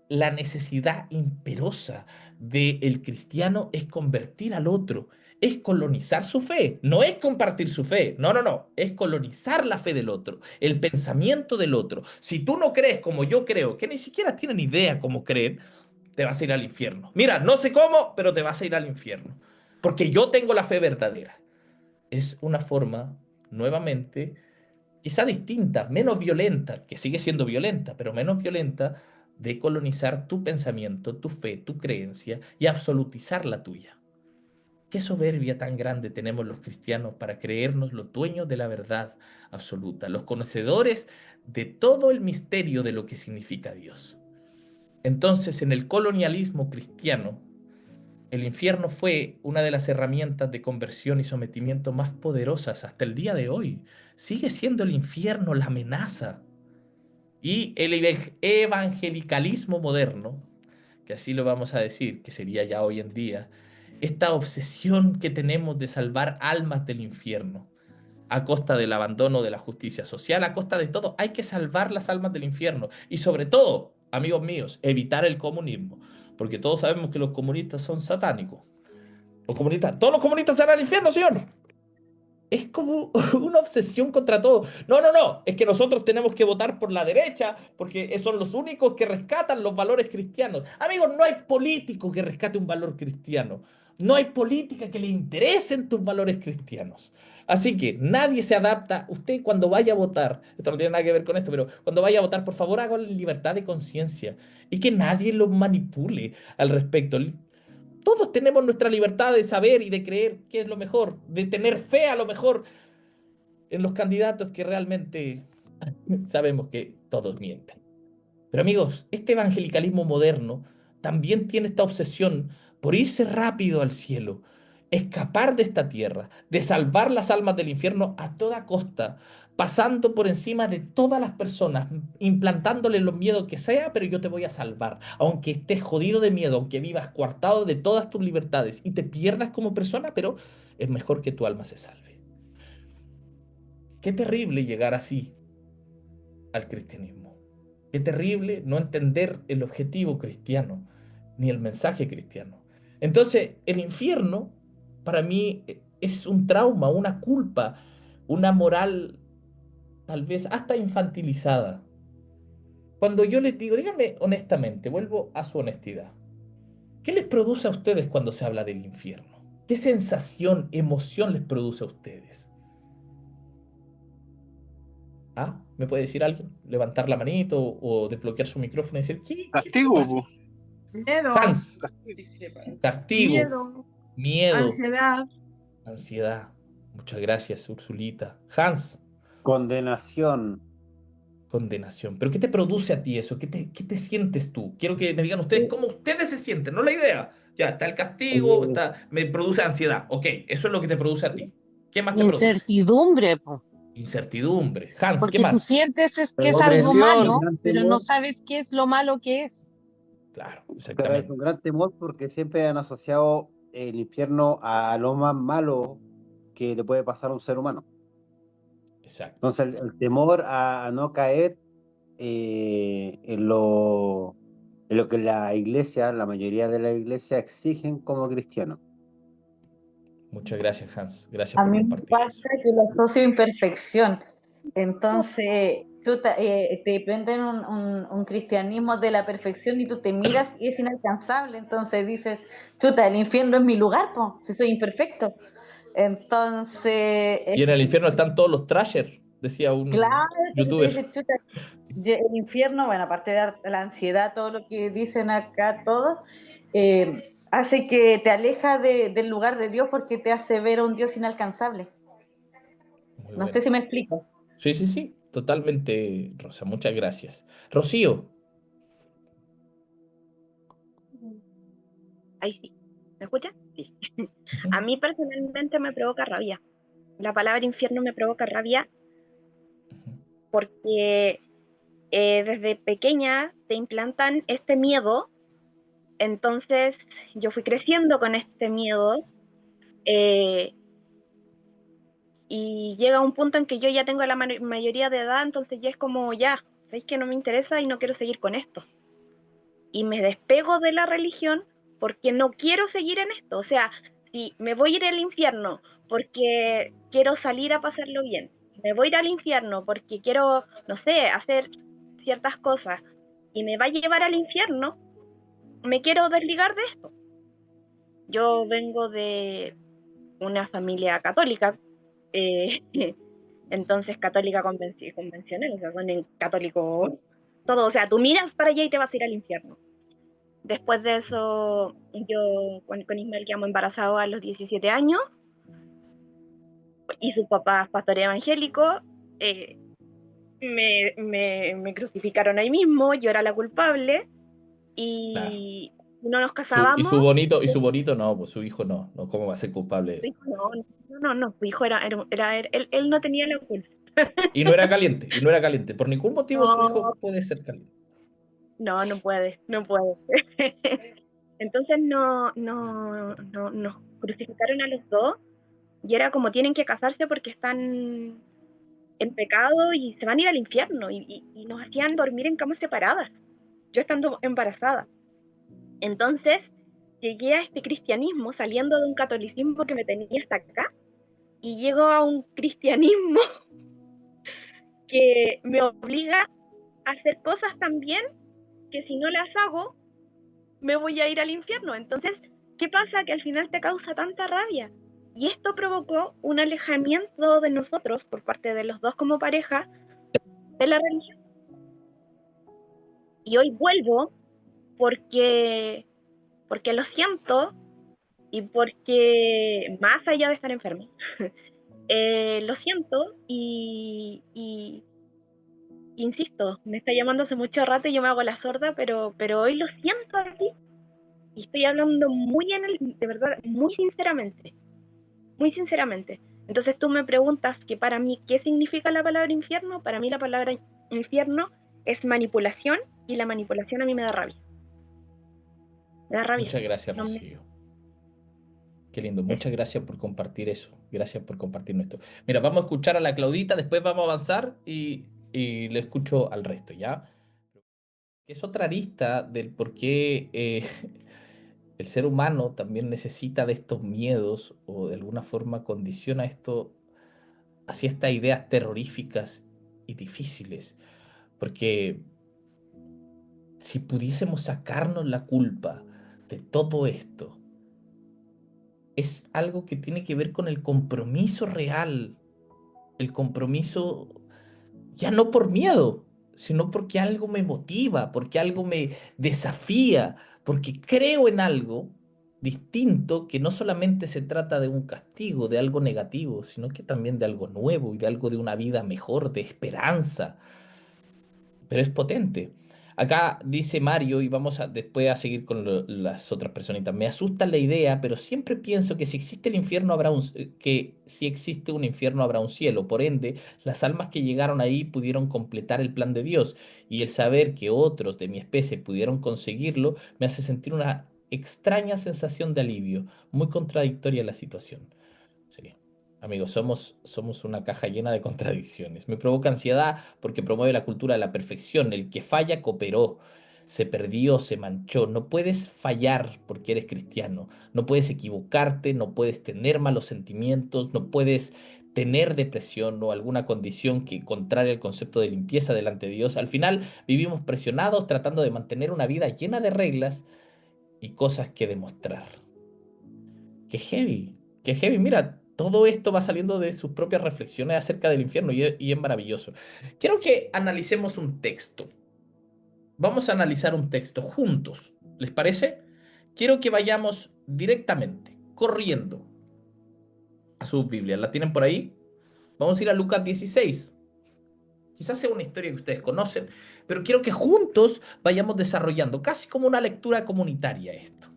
la necesidad imperosa del cristiano es convertir al otro, es colonizar su fe, no es compartir su fe, no, no, no, es colonizar la fe del otro, el pensamiento del otro. Si tú no crees como yo creo, que ni siquiera tienen idea cómo creen, te vas a ir al infierno. Mira, no sé cómo, pero te vas a ir al infierno, porque yo tengo la fe verdadera. Es una forma, nuevamente, quizá distinta, menos violenta, que sigue siendo violenta, pero menos violenta, de colonizar tu pensamiento, tu fe, tu creencia y absolutizar la tuya. Qué soberbia tan grande tenemos los cristianos para creernos los dueños de la verdad absoluta, los conocedores de todo el misterio de lo que significa Dios. Entonces, en el colonialismo cristiano, el infierno fue una de las herramientas de conversión y sometimiento más poderosas hasta el día de hoy. Sigue siendo el infierno la amenaza. Y el evangelicalismo moderno, que así lo vamos a decir, que sería ya hoy en día, esta obsesión que tenemos de salvar almas del infierno, a costa del abandono de la justicia social, a costa de todo, hay que salvar las almas del infierno. Y sobre todo, amigos míos, evitar el comunismo, porque todos sabemos que los comunistas son satánicos. Los comunistas, todos los comunistas se van al infierno, señor. Es como una obsesión contra todo. No, no, no. Es que nosotros tenemos que votar por la derecha porque son los únicos que rescatan los valores cristianos. Amigos, no hay político que rescate un valor cristiano. No hay política que le interesen tus valores cristianos. Así que nadie se adapta. Usted cuando vaya a votar, esto no tiene nada que ver con esto, pero cuando vaya a votar, por favor, hágalo en libertad de conciencia y que nadie lo manipule al respecto. Todos tenemos nuestra libertad de saber y de creer qué es lo mejor, de tener fe a lo mejor en los candidatos que realmente sabemos que todos mienten. Pero amigos, este evangelicalismo moderno también tiene esta obsesión por irse rápido al cielo, escapar de esta tierra, de salvar las almas del infierno a toda costa, pasando por encima de todas las personas, implantándole los miedos que sea, pero yo te voy a salvar, aunque estés jodido de miedo, aunque vivas coartado de todas tus libertades y te pierdas como persona, pero es mejor que tu alma se salve. Qué terrible llegar así al cristianismo. Qué terrible no entender el objetivo cristiano, ni el mensaje cristiano. Entonces, el infierno para mí es un trauma, una culpa, una moral tal vez hasta infantilizada. Cuando yo les digo, díganme honestamente, vuelvo a su honestidad, ¿qué les produce a ustedes cuando se habla del infierno? ¿Qué sensación, emoción les produce a ustedes? ¿Ah? ¿Me puede decir alguien? Levantar la manito o desbloquear su micrófono y decir, ¿qué Castigo, pasa? po. Miedo, Hans, castigo, miedo, miedo, ansiedad. ansiedad. Muchas gracias, Ursulita. Hans, Condenación. condenación. ¿Pero qué te produce a ti eso? ¿Qué te sientes tú? Quiero que me digan ustedes cómo ustedes se sienten, no la idea. Ya, está el castigo, Eh, me produce ansiedad. Ok, eso es lo que te produce a ti. ¿Qué más te produce? Incertidumbre, po, Incertidumbre. Hans, ¿qué porque tú más? sientes es que es algo un Opresión. malo, gran pero no temor, sabes qué es lo malo que es. Claro, pero es un exactamente. gran temor porque siempre han asociado el infierno a lo más malo que le puede pasar a un ser humano. Exacto. Entonces, el temor a no caer en lo que la iglesia, la mayoría de la iglesia exigen como cristianos. Muchas gracias, Hans. Gracias A por mí me compartir eso. pasa que lo asocio a imperfección. Entonces, chuta, te venden un cristianismo de la perfección y tú te miras y es inalcanzable. Entonces dices, chuta, el infierno es mi lugar, po, si soy imperfecto. Entonces, Y en el infierno están todos los trashers, decía claro, un entonces tú youtuber. dices, chuta, el infierno, bueno, aparte de dar la ansiedad, todo lo que dicen acá, todos, hace que te aleja del lugar de Dios porque te hace ver a un Dios inalcanzable. Muy No sé bueno. si me explico. Sí, sí, sí, totalmente, Rosa. Muchas gracias. Rocío. Ahí sí. ¿Me escucha? Sí. Ujú. A mí personalmente me provoca rabia. La palabra infierno me provoca rabia porque desde pequeña te implantan este miedo, entonces yo fui creciendo con este miedo eh, y llega un punto en que yo ya tengo la mayoría de edad, entonces ya es como, ya, ¿sabéis que no me interesa y no quiero seguir con esto? Y me despego de la religión porque no quiero seguir en esto. O sea, si me voy a ir al infierno porque quiero salir a pasarlo bien, me voy a ir al infierno porque quiero, no sé, hacer ciertas cosas y me va a llevar al infierno, me quiero desligar de esto. Yo vengo de una familia católica, eh, entonces católica convencional, o sea, son católicos todo, o sea, tú miras para allá y te vas a ir al infierno. Después de eso, yo con Ismael quedamos embarazados a los 17 años y sus papás, pastor evangélico, eh, me crucificaron ahí mismo, yo era la culpable Claro. y no nos Y casábamos. su bonito no, pues su hijo no. No, ¿cómo va a ser culpable? No, su hijo él no tenía la culpa. Y no era caliente, y no era caliente. Por ningún motivo su hijo No, puede ser caliente. no puede, no puede. Entonces nos crucificaron a los dos y era como tienen que casarse porque están en pecado y se van a ir al infierno y nos hacían dormir en camas separadas, yo estando embarazada. Entonces llegué a este cristianismo saliendo de un catolicismo que me tenía hasta acá y llego a un cristianismo que me obliga a hacer cosas también que si no las hago me voy a ir al infierno. Entonces, ¿qué pasa? Que al final te causa tanta rabia. Y esto provocó un alejamiento de nosotros, por parte de los dos como pareja, de la religión. Y hoy vuelvo porque lo siento y porque, más allá de estar enfermo, lo siento y insisto, me está llamando hace mucho rato y yo me hago la sorda, pero hoy lo siento aquí y estoy hablando de verdad, muy sinceramente. Muy sinceramente. Entonces tú me preguntas que para mí, ¿qué significa la palabra infierno? Para mí la palabra infierno es manipulación y la manipulación a mí me da rabia. Me da rabia. Muchas gracias, No Rocío. Qué lindo. eso. Muchas gracias por compartir eso. Gracias por compartir esto. Mira, vamos a escuchar a la Claudita, después vamos a avanzar y le escucho al resto, ¿ya? Que es otra arista del por qué el ser humano también necesita de estos miedos o de alguna forma condiciona esto hacia estas ideas terroríficas y difíciles. Porque si pudiésemos sacarnos la culpa de todo esto, es algo que tiene que ver con el compromiso real, el compromiso ya no por miedo, sino porque algo me motiva, porque algo me desafía, porque creo en algo distinto que no solamente se trata de un castigo, de algo negativo, sino que también de algo nuevo y de algo de una vida mejor, de esperanza, pero es potente. Acá dice Mario, y vamos a, después a seguir con las otras personitas. Me asusta la idea, pero siempre pienso que si existe el infierno habrá que si existe un infierno habrá un cielo. Por ende, las almas que llegaron ahí pudieron completar el plan de Dios. Y el saber que otros de mi especie pudieron conseguirlo me hace sentir una extraña sensación de alivio, muy contradictoria la situación. Sí. Amigos, somos una caja llena de contradicciones. Me provoca ansiedad porque promueve la cultura de la perfección. El que falla cooperó. se perdió, se manchó. No puedes fallar porque eres cristiano. No puedes equivocarte, no puedes tener malos sentimientos, no puedes tener depresión o alguna condición que contraria al concepto de limpieza delante de Dios. Al final vivimos presionados tratando de mantener una vida llena de reglas y cosas que demostrar. Qué heavy, qué heavy. Mira, todo esto va saliendo de sus propias reflexiones acerca del infierno y es maravilloso. Quiero que analicemos un texto. Vamos a analizar un texto juntos. ¿Les parece? Quiero que vayamos directamente, corriendo a sus Biblias. ¿La tienen por ahí? Vamos a ir a Lucas 16. Quizás sea una historia que ustedes conocen, pero quiero que juntos vayamos desarrollando, casi como una lectura comunitaria esto.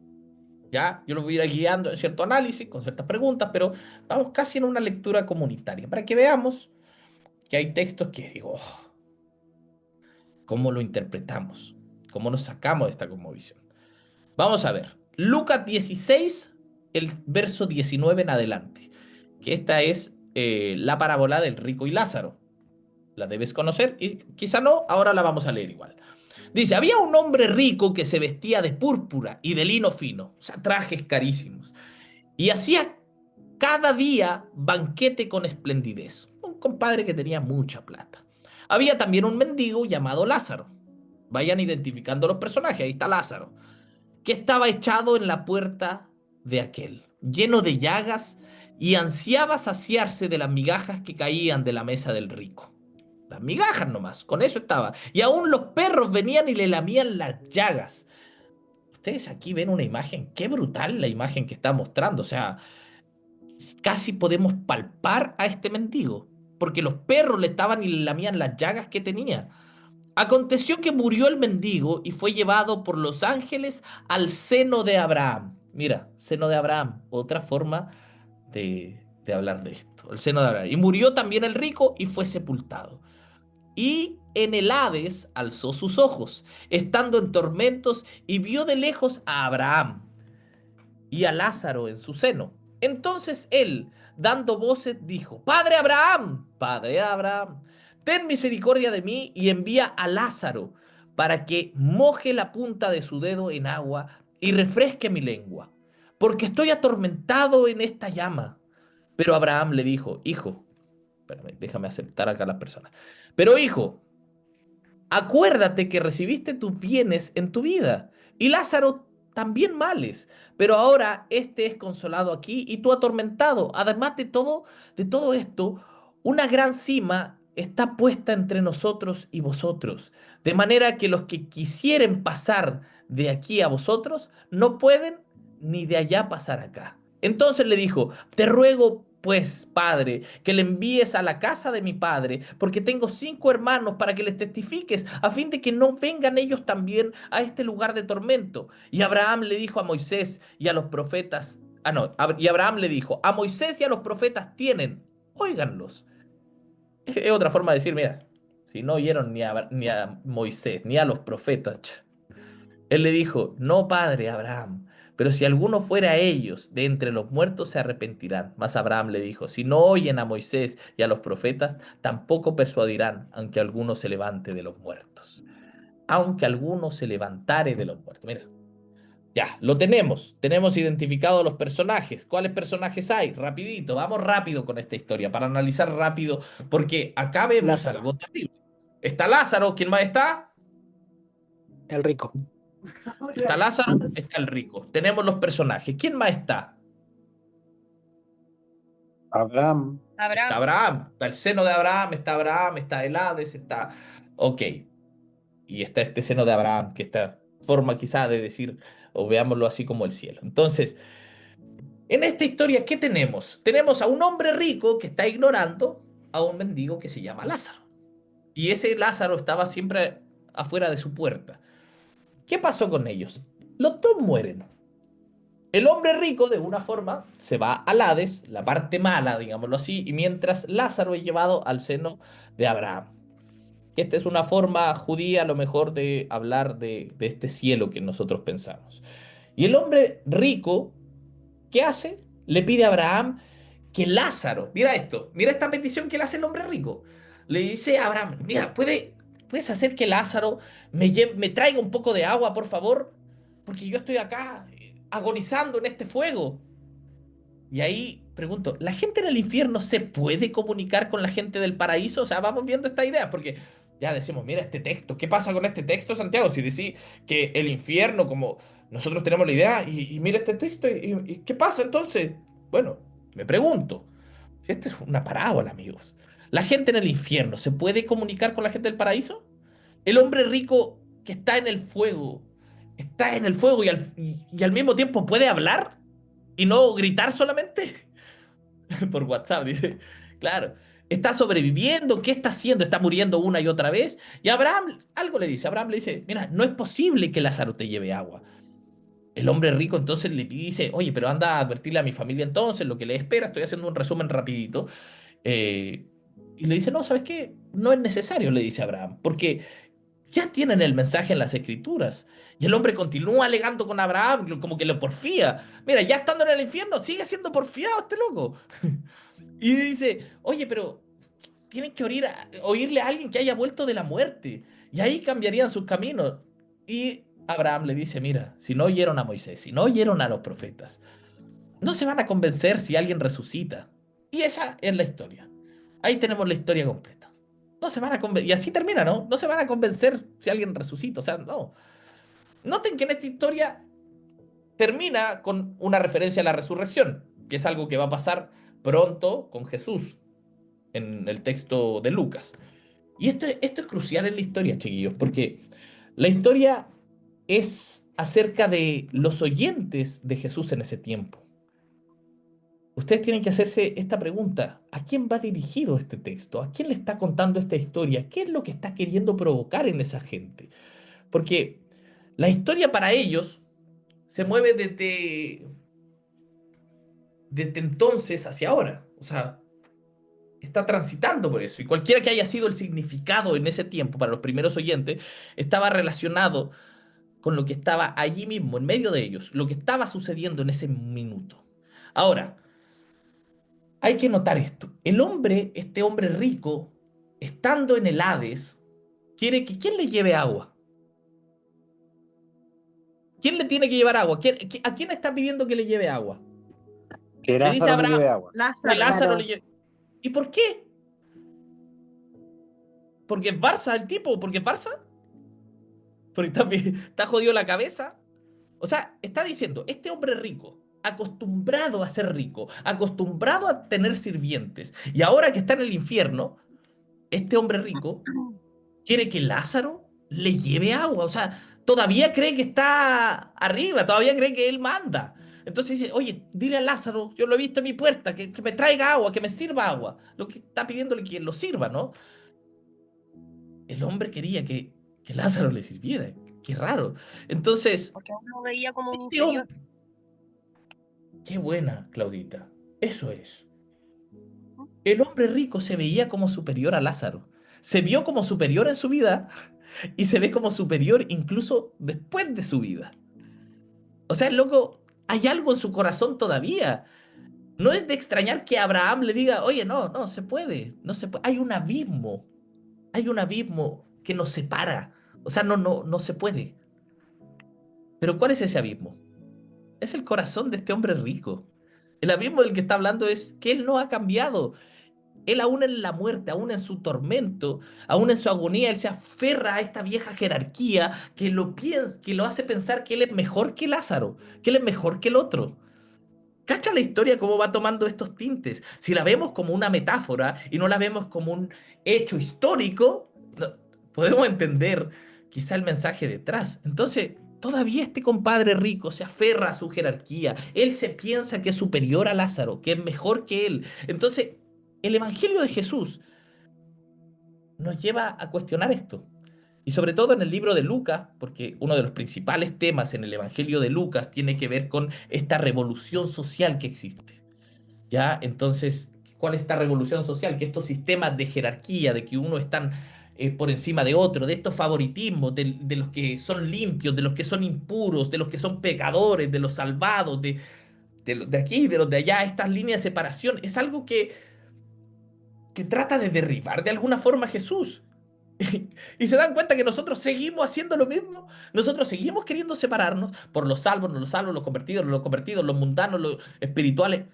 ¿Ya? Yo los voy a ir guiando en cierto análisis, con ciertas preguntas, pero vamos casi en una lectura comunitaria, para que veamos que hay textos que digo, oh, ¿cómo lo interpretamos? ¿Cómo nos sacamos de esta cosmovisión? Vamos a ver, Lucas 16, el verso 19 en adelante, que esta es la parábola del rico y Lázaro. La debes conocer y quizá no, ahora la vamos a leer igual. Dice, había un hombre rico que se vestía de púrpura y de lino fino, o sea, trajes carísimos, y hacía cada día banquete con esplendidez. Un compadre que tenía mucha plata. Había también un mendigo llamado Lázaro. Vayan identificando los personajes, ahí está Lázaro, que estaba echado en la puerta de aquel, lleno de llagas, y ansiaba saciarse de las migajas que caían de la mesa del rico. Las migajas nomás, con eso estaba. Y aún los perros venían y le lamían las llagas. Ustedes aquí ven una imagen, qué brutal la imagen que está mostrando. O sea, casi podemos palpar a este mendigo, porque los perros le estaban y le lamían las llagas que tenía. Aconteció que murió el mendigo y fue llevado por los ángeles al seno de Abraham. Mira, seno de Abraham, otra forma de hablar de esto, el seno de Abraham. Y murió también el rico y fue sepultado. Y en el Hades alzó sus ojos, estando en tormentos, y vio de lejos a Abraham y a Lázaro en su seno. Entonces él, dando voces, dijo, Padre Abraham, ten misericordia de mí y envía a Lázaro para que moje la punta de su dedo en agua y refresque mi lengua, porque estoy atormentado en esta llama. Pero Abraham le dijo, hijo, espérame, déjame aceptar acá a las personas. Pero hijo, acuérdate que recibiste tus bienes en tu vida y Lázaro también males, pero ahora este es consolado aquí y tú atormentado. Además de todo esto, una gran cima está puesta entre nosotros y vosotros, de manera que los que quisieren pasar de aquí a vosotros no pueden ni de allá pasar acá. Entonces le dijo, te ruego pues, padre, que le envíes a la casa de mi padre, porque tengo 5 hermanos para que les testifiques, a fin de que no vengan ellos también a este lugar de tormento. Y Abraham le dijo a Moisés y a los profetas, y Abraham le dijo, a Moisés y a los profetas tienen, óiganlos. Es otra forma de decir, mira, si no oyeron ni a Moisés, ni a los profetas. Él le dijo, no, padre Abraham, pero si alguno fuera a ellos de entre los muertos se arrepentirán. Mas Abraham le dijo, si no oyen a Moisés y a los profetas, tampoco persuadirán, aunque alguno se levante de los muertos. Aunque alguno se levantare de los muertos. Mira, ya, lo tenemos. Tenemos identificados los personajes. ¿Cuáles personajes hay? Rapidito, vamos rápido con esta historia, para analizar rápido, porque acá vemos algo terrible. Está Lázaro, ¿quién más está? El rico. Está Lázaro, está el rico. Tenemos los personajes. ¿Quién más está? Abraham. Está Abraham. Está el seno de Abraham, está el Hades, está... Ok. Y está este seno de Abraham, que esta forma quizá de decir, o veámoslo así como el cielo. Entonces, en esta historia, ¿qué tenemos? Tenemos a un hombre rico que está ignorando a un mendigo que se llama Lázaro. Y ese Lázaro estaba siempre afuera de su puerta. ¿Qué pasó con ellos? Los dos mueren. El hombre rico, de una forma, se va al Hades, la parte mala, digámoslo así, y mientras Lázaro es llevado al seno de Abraham. Esta es una forma judía, a lo mejor, de hablar de este cielo que nosotros pensamos. Y el hombre rico, ¿qué hace? Le pide a Abraham que Lázaro, mira esto, mira esta petición que le hace el hombre rico. Le dice a Abraham, mira, ¿puedes hacer que Lázaro me traiga un poco de agua, por favor? Porque yo estoy acá agonizando en este fuego. Y ahí pregunto, ¿la gente en el infierno se puede comunicar con la gente del paraíso? O sea, vamos viendo esta idea, porque ya decimos, mira este texto, ¿qué pasa con este texto, Santiago? Si decís que el infierno, como nosotros tenemos la idea, y mira este texto, y ¿qué pasa entonces? Bueno, me pregunto, si esta es una parábola, amigos. ¿La gente en el infierno se puede comunicar con la gente del paraíso? El hombre rico que está en el fuego y al mismo tiempo puede hablar y no gritar solamente por WhatsApp, dice. Claro, está sobreviviendo, ¿qué está haciendo? Está muriendo una y otra vez. Y Abraham algo le dice, Abraham le dice, mira, no es posible que Lázaro te lleve agua. El hombre rico entonces le dice, oye, pero anda a advertirle a mi familia entonces lo que le espera, estoy haciendo un resumen rapidito. Y le dice, no, ¿sabes qué? No es necesario, le dice Abraham, porque ya tienen el mensaje en las escrituras. Y el hombre continúa alegando con Abraham, como que lo porfía. Mira, ya estando en el infierno, sigue siendo porfiado este loco. Y dice, oye, pero tienen que oírle a alguien que haya vuelto de la muerte. Y ahí cambiarían sus caminos. Y Abraham le dice, mira, si no oyeron a Moisés, si no oyeron a los profetas, no se van a convencer si alguien resucita. Y esa es la historia. Ahí tenemos la historia completa. No se van a convencer. Y así termina, ¿no? No se van a convencer si alguien resucita. O sea, no. Noten que en esta historia termina con una referencia a la resurrección, que es algo que va a pasar pronto con Jesús en el texto de Lucas. Y esto es crucial en la historia, chiquillos, porque la historia es acerca de los oyentes de Jesús en ese tiempo. Ustedes tienen que hacerse esta pregunta: ¿a quién va dirigido este texto? ¿A quién le está contando esta historia? ¿Qué es lo que está queriendo provocar en esa gente? Porque la historia para ellos se mueve desde entonces hacia ahora. O sea, está transitando por eso. Y cualquiera que haya sido el significado en ese tiempo para los primeros oyentes, estaba relacionado con lo que estaba allí mismo, en medio de ellos, lo que estaba sucediendo en ese minuto. Ahora, hay que notar esto. El hombre, este hombre rico, estando en el Hades, quiere que ¿quién le lleve agua? ¿Quién le tiene que llevar agua? ¿A quién está pidiendo que le lleve agua? Que Le dice Lázaro le Abraham lleve agua. que Lázaro le lleve. ¿Y por qué? ¿Porque es Barça el tipo? ¿Porque es Barça? ¿Porque está jodido la cabeza? O sea, está diciendo, este hombre rico, acostumbrado a ser rico, acostumbrado a tener sirvientes, y ahora que está en el infierno, este hombre rico quiere que Lázaro le lleve agua. O sea, todavía cree que está arriba, todavía cree que él manda. Entonces dice, oye, dile a Lázaro, yo lo he visto en mi puerta, que me traiga agua, que me sirva agua. Lo que está pidiéndole que lo sirva, ¿no? El hombre quería que Lázaro le sirviera. Qué raro. Entonces, Porque uno lo veía como un este inferior. hombre... Qué buena, Claudita. Eso es. El hombre rico se veía como superior a Lázaro. Se vio como superior en su vida y se ve como superior incluso después de su vida. O sea, el loco, hay algo en su corazón todavía. No es de extrañar que Abraham le diga, oye, no se puede, no se puede. Hay un abismo que nos separa. O sea, no se puede. Pero ¿cuál es ese abismo? Es el corazón de este hombre rico. El abismo del que está hablando es que él no ha cambiado. Él aún en la muerte, aún en su tormento, aún en su agonía, él se aferra a esta vieja jerarquía que lo hace pensar que él es mejor que Lázaro, que él es mejor que el otro. ¿Cacha la historia cómo va tomando estos tintes? Si la vemos como una metáfora y no la vemos como un hecho histórico, podemos entender quizá el mensaje detrás. Entonces, todavía este compadre rico se aferra a su jerarquía. Él se piensa que es superior a Lázaro, que es mejor que él. Entonces, el Evangelio de Jesús nos lleva a cuestionar esto. Y sobre todo en el libro de Lucas, porque uno de los principales temas en el Evangelio de Lucas tiene que ver con esta revolución social que existe. ¿Ya? Entonces, ¿cuál es esta revolución social? Que estos sistemas de jerarquía, de que uno está por encima de otro, de estos favoritismos, de los que son limpios, de los que son impuros, de los que son pecadores, de los salvados, de aquí, de los de allá, estas líneas de separación, es algo que trata de derribar de alguna forma a Jesús. Y se dan cuenta que nosotros seguimos haciendo lo mismo. Nosotros seguimos queriendo separarnos por los salvos, no los salvos, los convertidos, los mundanos, los espirituales.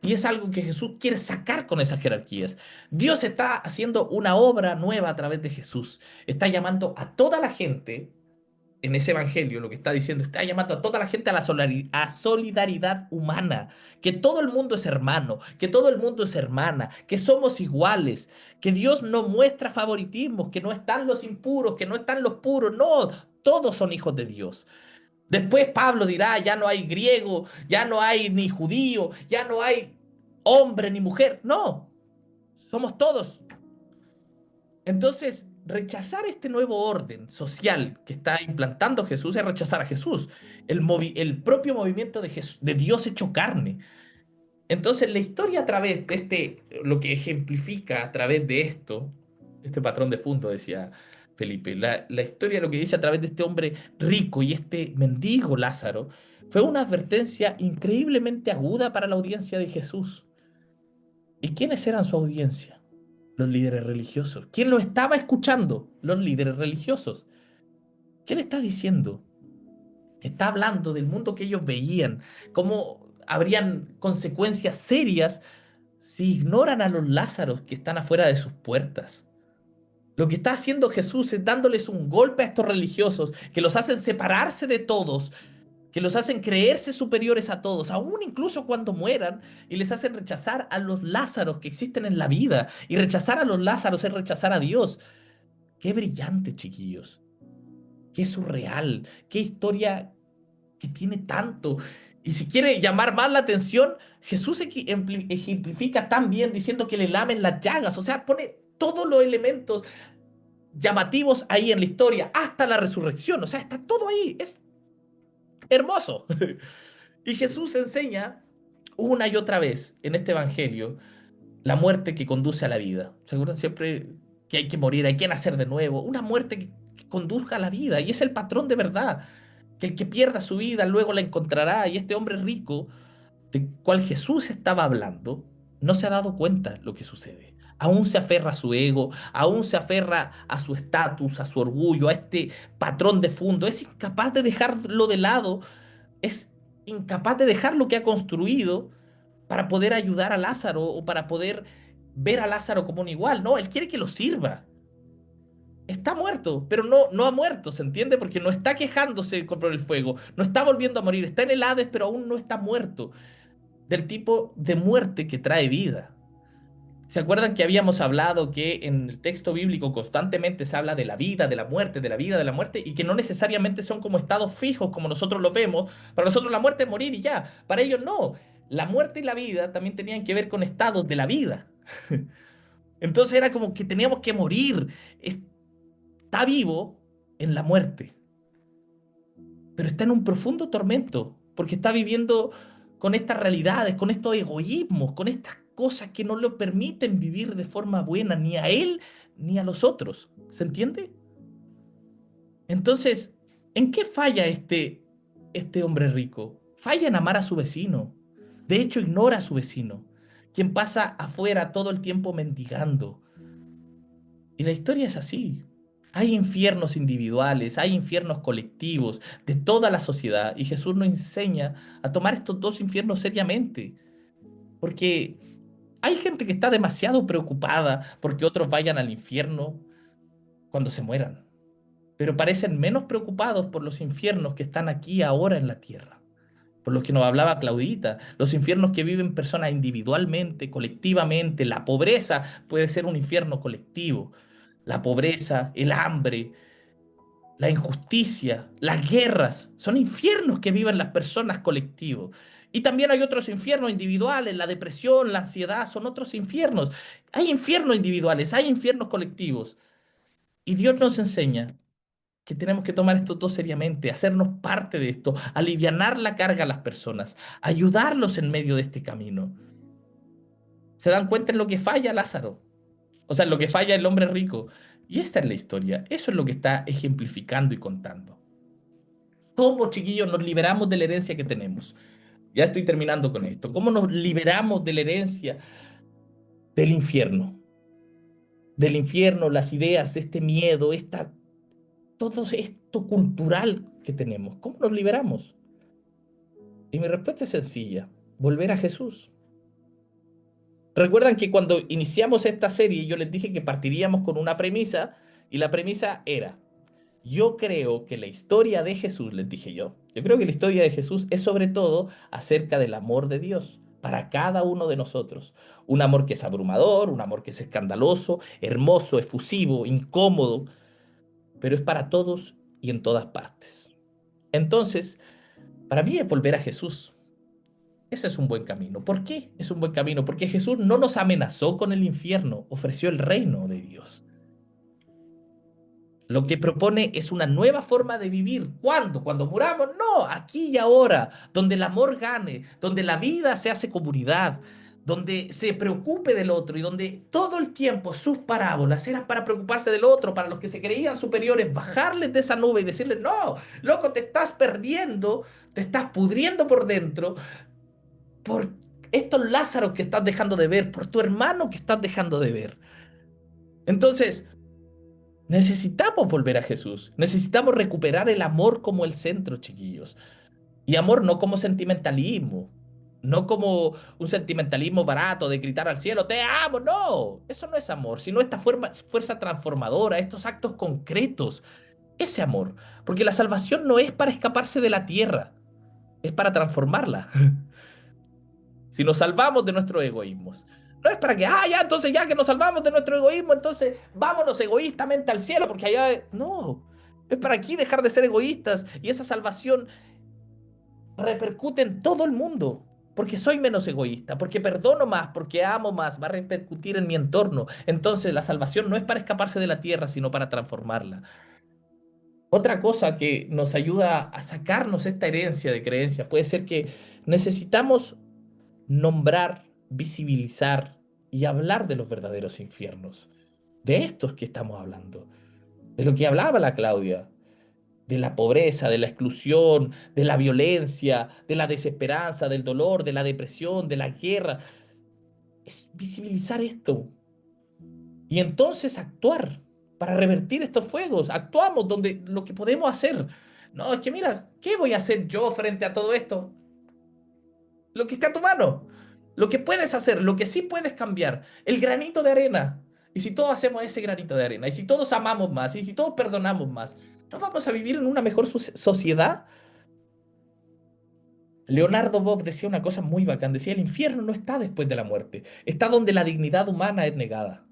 Y es algo que Jesús quiere sacar con esas jerarquías. Dios está haciendo una obra nueva a través de Jesús. Está llamando a toda la gente, en ese evangelio, lo que está diciendo, está llamando a toda la gente a la solidaridad humana, que todo el mundo es hermano, que todo el mundo es hermana, que somos iguales, que Dios no muestra favoritismos, que no están los impuros, que no están los puros, no, todos son hijos de Dios. Después Pablo dirá, ya no hay griego, ya no hay ni judío, ya no hay hombre ni mujer, no, somos todos. Entonces, rechazar este nuevo orden social que está implantando Jesús es rechazar a Jesús, el propio movimiento de Dios hecho carne. Entonces, la historia a través de lo que ejemplifica a través de esto, este patrón de fondo, decía Felipe, la historia lo que dice a través de este hombre rico y este mendigo Lázaro, fue una advertencia increíblemente aguda para la audiencia de Jesús. ¿Y quiénes eran su audiencia? Los líderes religiosos. ¿Quién lo estaba escuchando? Los líderes religiosos. ¿Qué le está diciendo? Está hablando del mundo que ellos veían, cómo habrían consecuencias serias si ignoran a los Lázaros que están afuera de sus puertas. Lo que está haciendo Jesús es dándoles un golpe a estos religiosos que los hacen separarse de todos, que los hacen creerse superiores a todos, aún incluso cuando mueran, y les hacen rechazar a los Lázaros que existen en la vida. Y rechazar a los Lázaros es rechazar a Dios. Qué brillante, chiquillos. Qué surreal. Qué historia que tiene tanto. Y si quiere llamar más la atención, Jesús ejemplifica tan bien diciendo que le lamen las llagas. O sea, pone todos los elementos llamativos ahí en la historia, hasta la resurrección. O sea, está todo ahí. Es hermoso. Y Jesús enseña una y otra vez en este evangelio la muerte que conduce a la vida. ¿Se acuerdan siempre que hay que morir, hay que nacer de nuevo? Una muerte que conduzca a la vida. Y es el patrón de verdad. Que el que pierda su vida luego la encontrará. Y este hombre rico, del cual Jesús estaba hablando, no se ha dado cuenta lo que sucede. Aún se aferra a su ego, aún se aferra a su estatus, a su orgullo, a este patrón de fondo. Es incapaz de dejarlo de lado, es incapaz de dejar lo que ha construido para poder ayudar a Lázaro o para poder ver a Lázaro como un igual. No, él quiere que lo sirva. Está muerto, pero no ha muerto, ¿se entiende? Porque no está quejándose por el fuego, no está volviendo a morir, está en el Hades, pero aún no está muerto. Del tipo de muerte que trae vida. ¿Se acuerdan que habíamos hablado que en el texto bíblico constantemente se habla de la vida, de la muerte, de la vida, de la muerte, y que no necesariamente son como estados fijos como nosotros lo vemos? Para nosotros la muerte es morir y ya. Para ellos no. La muerte y la vida también tenían que ver con estados de la vida. Entonces era como que teníamos que morir. Está vivo en la muerte, pero está en un profundo tormento, porque está viviendo con estas realidades, con estos egoísmos, con estas cosas que no le permiten vivir de forma buena ni a él ni a los otros. ¿Se entiende? Entonces, ¿en qué falla este hombre rico? Falla en amar a su vecino. De hecho, ignora a su vecino, quien pasa afuera todo el tiempo mendigando. Y la historia es así. Hay infiernos individuales, hay infiernos colectivos de toda la sociedad, y Jesús nos enseña a tomar estos dos infiernos seriamente. Porque hay gente que está demasiado preocupada porque otros vayan al infierno cuando se mueran, pero parecen menos preocupados por los infiernos que están aquí ahora en la tierra, por los que nos hablaba Claudita, los infiernos que viven personas individualmente, colectivamente. La pobreza puede ser un infierno colectivo. La pobreza, el hambre, la injusticia, las guerras, son infiernos que viven las personas colectivos. Y también hay otros infiernos individuales, la depresión, la ansiedad, son otros infiernos. Hay infiernos individuales, hay infiernos colectivos. Y Dios nos enseña que tenemos que tomar estos dos seriamente, hacernos parte de esto, alivianar la carga a las personas, ayudarlos en medio de este camino. ¿Se dan cuenta en lo que falla Lázaro? O sea, en lo que falla el hombre rico. Y esta es la historia. Eso es lo que está ejemplificando y contando. ¿Cómo, chiquillos, nos liberamos de la herencia que tenemos? Ya estoy terminando con esto. ¿Cómo nos liberamos de la herencia del infierno? del infierno, las ideas de este miedo, todo esto cultural que tenemos. ¿Cómo nos liberamos? Y mi respuesta es sencilla: volver a Jesús. Recuerdan que cuando iniciamos esta serie yo les dije que partiríamos con una premisa, y la premisa era: yo creo que la historia de Jesús, les dije yo creo que la historia de Jesús es sobre todo acerca del amor de Dios para cada uno de nosotros. Un amor que es abrumador, un amor que es escandaloso, hermoso, efusivo, incómodo, pero es para todos y en todas partes. Entonces, para mí es volver a Jesús. Ese es un buen camino. ¿Por qué es un buen camino? Porque Jesús no nos amenazó con el infierno, ofreció el reino de Dios. Lo que propone es una nueva forma de vivir. ¿Cuándo? ¿Cuando muramos? No, aquí y ahora, donde el amor gane, donde la vida se hace comunidad, donde se preocupe del otro y donde todo el tiempo sus parábolas eran para preocuparse del otro, para los que se creían superiores, bajarles de esa nube y decirles: no, loco, te estás perdiendo, te estás pudriendo por dentro, por estos Lázaros que estás dejando de ver, por tu hermano que estás dejando de ver. Entonces, necesitamos volver a Jesús. Necesitamos recuperar el amor como el centro, chiquillos. Y amor no como sentimentalismo. No como un sentimentalismo barato de gritar al cielo: te amo. No, eso no es amor, sino esta fuerza transformadora, estos actos concretos. Ese amor. Porque la salvación no es para escaparse de la tierra, es para transformarla. Si nos salvamos de nuestros egoísmos. No es para que, ya, entonces ya que nos salvamos de nuestro egoísmo, entonces vámonos egoístamente al cielo, porque allá... No, es para aquí dejar de ser egoístas, y esa salvación repercute en todo el mundo, porque soy menos egoísta, porque perdono más, porque amo más, va a repercutir en mi entorno. Entonces la salvación no es para escaparse de la tierra, sino para transformarla. Otra cosa que nos ayuda a sacarnos esta herencia de creencia puede ser que necesitamos nombrar, visibilizar y hablar de los verdaderos infiernos, de estos que estamos hablando, de lo que hablaba la Claudia, de la pobreza, de la exclusión, de la violencia, de la desesperanza, del dolor, de la depresión, de la guerra. Es visibilizar esto y entonces actuar para revertir estos fuegos. Actuamos donde lo que podemos hacer. No, es que mira, ¿qué voy a hacer yo frente a todo esto? Lo que está a tu mano, lo que puedes hacer, lo que sí puedes cambiar, el granito de arena. Y si todos hacemos ese granito de arena, y si todos amamos más, y si todos perdonamos más, ¿no vamos a vivir en una mejor sociedad? Leonardo Boff decía una cosa muy bacán, decía: el infierno no está después de la muerte, está donde la dignidad humana es negada.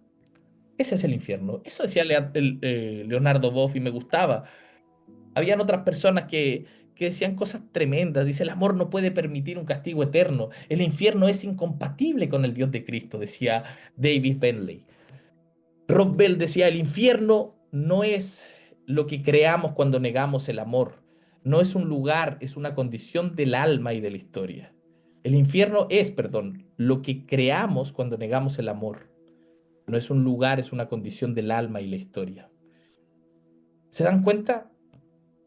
Ese es el infierno. Eso decía Leonardo Boff y me gustaba. Habían otras personas que decían cosas tremendas. Dice: el amor no puede permitir un castigo eterno. El infierno es incompatible con el Dios de Cristo, decía David Bentley. Rob Bell decía: el infierno no es lo que creamos cuando negamos el amor. No es un lugar, es una condición del alma y de la historia. El infierno es, perdón, lo que creamos cuando negamos el amor. No es un lugar, es una condición del alma y la historia. ¿Se dan cuenta?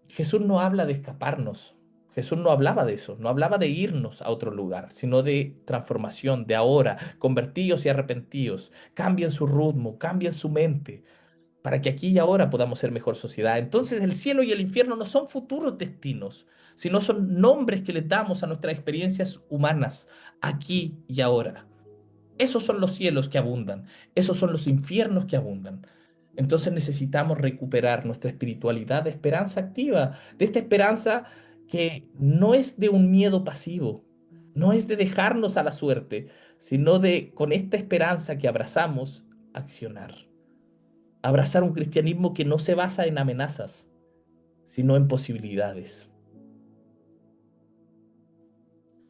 Jesús no habla de escaparnos. Jesús no hablaba de eso, no hablaba de irnos a otro lugar, sino de transformación, de ahora, convertidos y arrepentidos. Cambien su ritmo, cambien su mente, para que aquí y ahora podamos ser mejor sociedad. Entonces el cielo y el infierno no son futuros destinos, sino son nombres que le damos a nuestras experiencias humanas, aquí y ahora. Esos son los cielos que abundan, esos son los infiernos que abundan. Entonces necesitamos recuperar nuestra espiritualidad de esperanza activa, de esta esperanza que no es de un miedo pasivo, no es de dejarnos a la suerte, sino de, con esta esperanza que abrazamos, accionar. Abrazar un cristianismo que no se basa en amenazas, sino en posibilidades.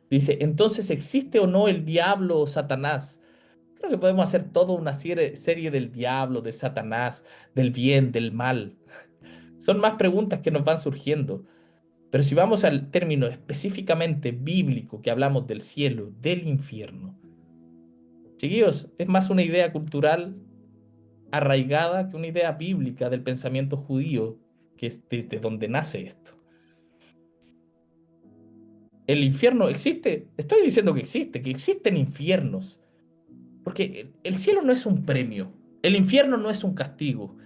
Dice: entonces, ¿existe o no el diablo o Satanás? Creo que podemos hacer toda una serie del diablo, de Satanás, del bien, del mal. Son más preguntas que nos van surgiendo. Pero si vamos al término específicamente bíblico, que hablamos del cielo, del infierno, chiquillos, es más una idea cultural arraigada que una idea bíblica del pensamiento judío, que es desde donde nace esto. ¿El infierno existe? Estoy diciendo que existen infiernos. Porque el cielo no es un premio, El infierno no es un castigo.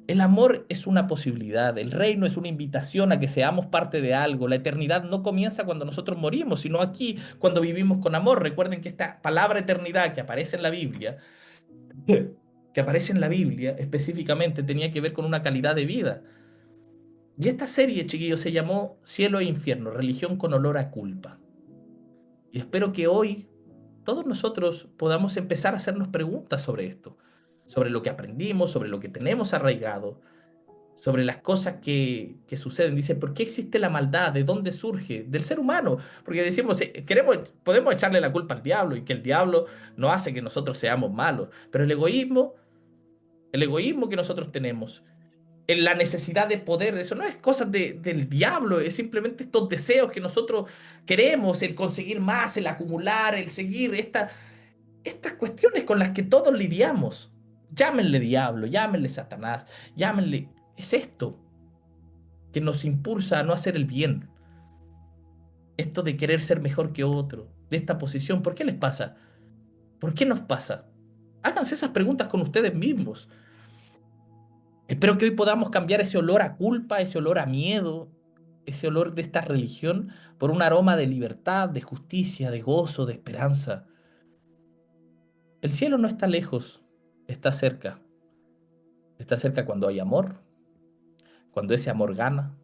El amor es una posibilidad. El reino es una invitación a que seamos parte de algo. La eternidad no comienza cuando nosotros morimos, sino aquí, cuando vivimos con amor. Recuerden que esta palabra eternidad que aparece en la Biblia, específicamente tenía que ver con una calidad de vida. Y esta serie, chiquillos, se llamó Cielo e Infierno, religión con olor a culpa. Y espero que hoy todos nosotros podamos empezar a hacernos preguntas sobre esto, sobre lo que aprendimos, sobre lo que tenemos arraigado, sobre las cosas que suceden. Dice, ¿por qué existe la maldad? ¿De dónde surge? Del ser humano. Porque decimos, podemos echarle la culpa al diablo y que el diablo no hace que nosotros seamos malos. Pero el egoísmo que nosotros tenemos, en la necesidad de poder, eso no es cosa del diablo, es simplemente estos deseos que nosotros queremos, el conseguir más, el acumular, el seguir, estas cuestiones con las que todos lidiamos. Llámenle diablo, llámenle Satanás, llámenle... Es esto que nos impulsa a no hacer el bien. Esto de querer ser mejor que otro, de esta posición. ¿Por qué les pasa? ¿Por qué nos pasa? Háganse esas preguntas con ustedes mismos. Espero que hoy podamos cambiar ese olor a culpa, ese olor a miedo, ese olor de esta religión por un aroma de libertad, de justicia, de gozo, de esperanza. El cielo no está lejos, está cerca. Está cerca cuando hay amor, cuando ese amor gana,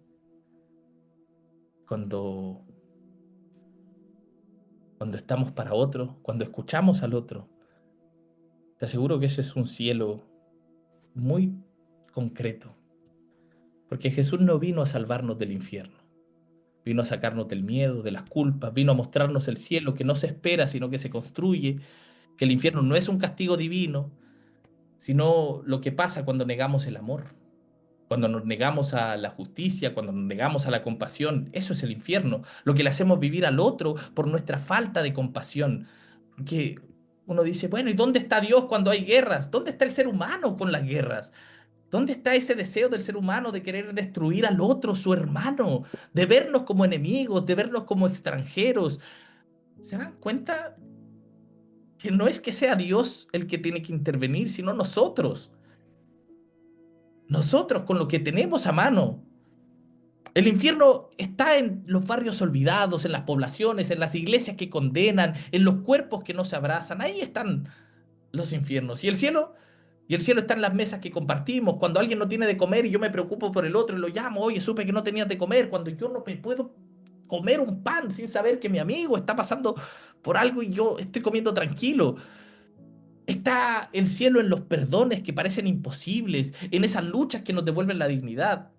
cuando estamos para otro, cuando escuchamos al otro. Te aseguro que ese es un cielo muy concreto, porque Jesús no vino a salvarnos del infierno, vino a sacarnos del miedo, de las culpas, vino a mostrarnos el cielo que no se espera, sino que se construye, que el infierno no es un castigo divino, sino lo que pasa cuando negamos el amor, cuando nos negamos a la justicia, cuando nos negamos a la compasión. Eso es el infierno, lo que le hacemos vivir al otro por nuestra falta de compasión. Porque uno dice, bueno, ¿y dónde está Dios cuando hay guerras? ¿Dónde está el ser humano con las guerras? ¿Dónde está ese deseo del ser humano de querer destruir al otro, su hermano, de vernos como enemigos, de vernos como extranjeros? ¿Se dan cuenta que no es que sea Dios el que tiene que intervenir, sino nosotros? Nosotros con lo que tenemos a mano. El infierno está en los barrios olvidados, en las poblaciones, en las iglesias que condenan, en los cuerpos que no se abrazan. Ahí están los infiernos. Y el cielo está en las mesas que compartimos. Cuando alguien no tiene de comer y yo me preocupo por el otro y lo llamo, oye, supe que no tenías de comer. Cuando yo no me puedo comer un pan sin saber que mi amigo está pasando por algo y yo estoy comiendo tranquilo. Está el cielo en los perdones que parecen imposibles, en esas luchas que nos devuelven la dignidad.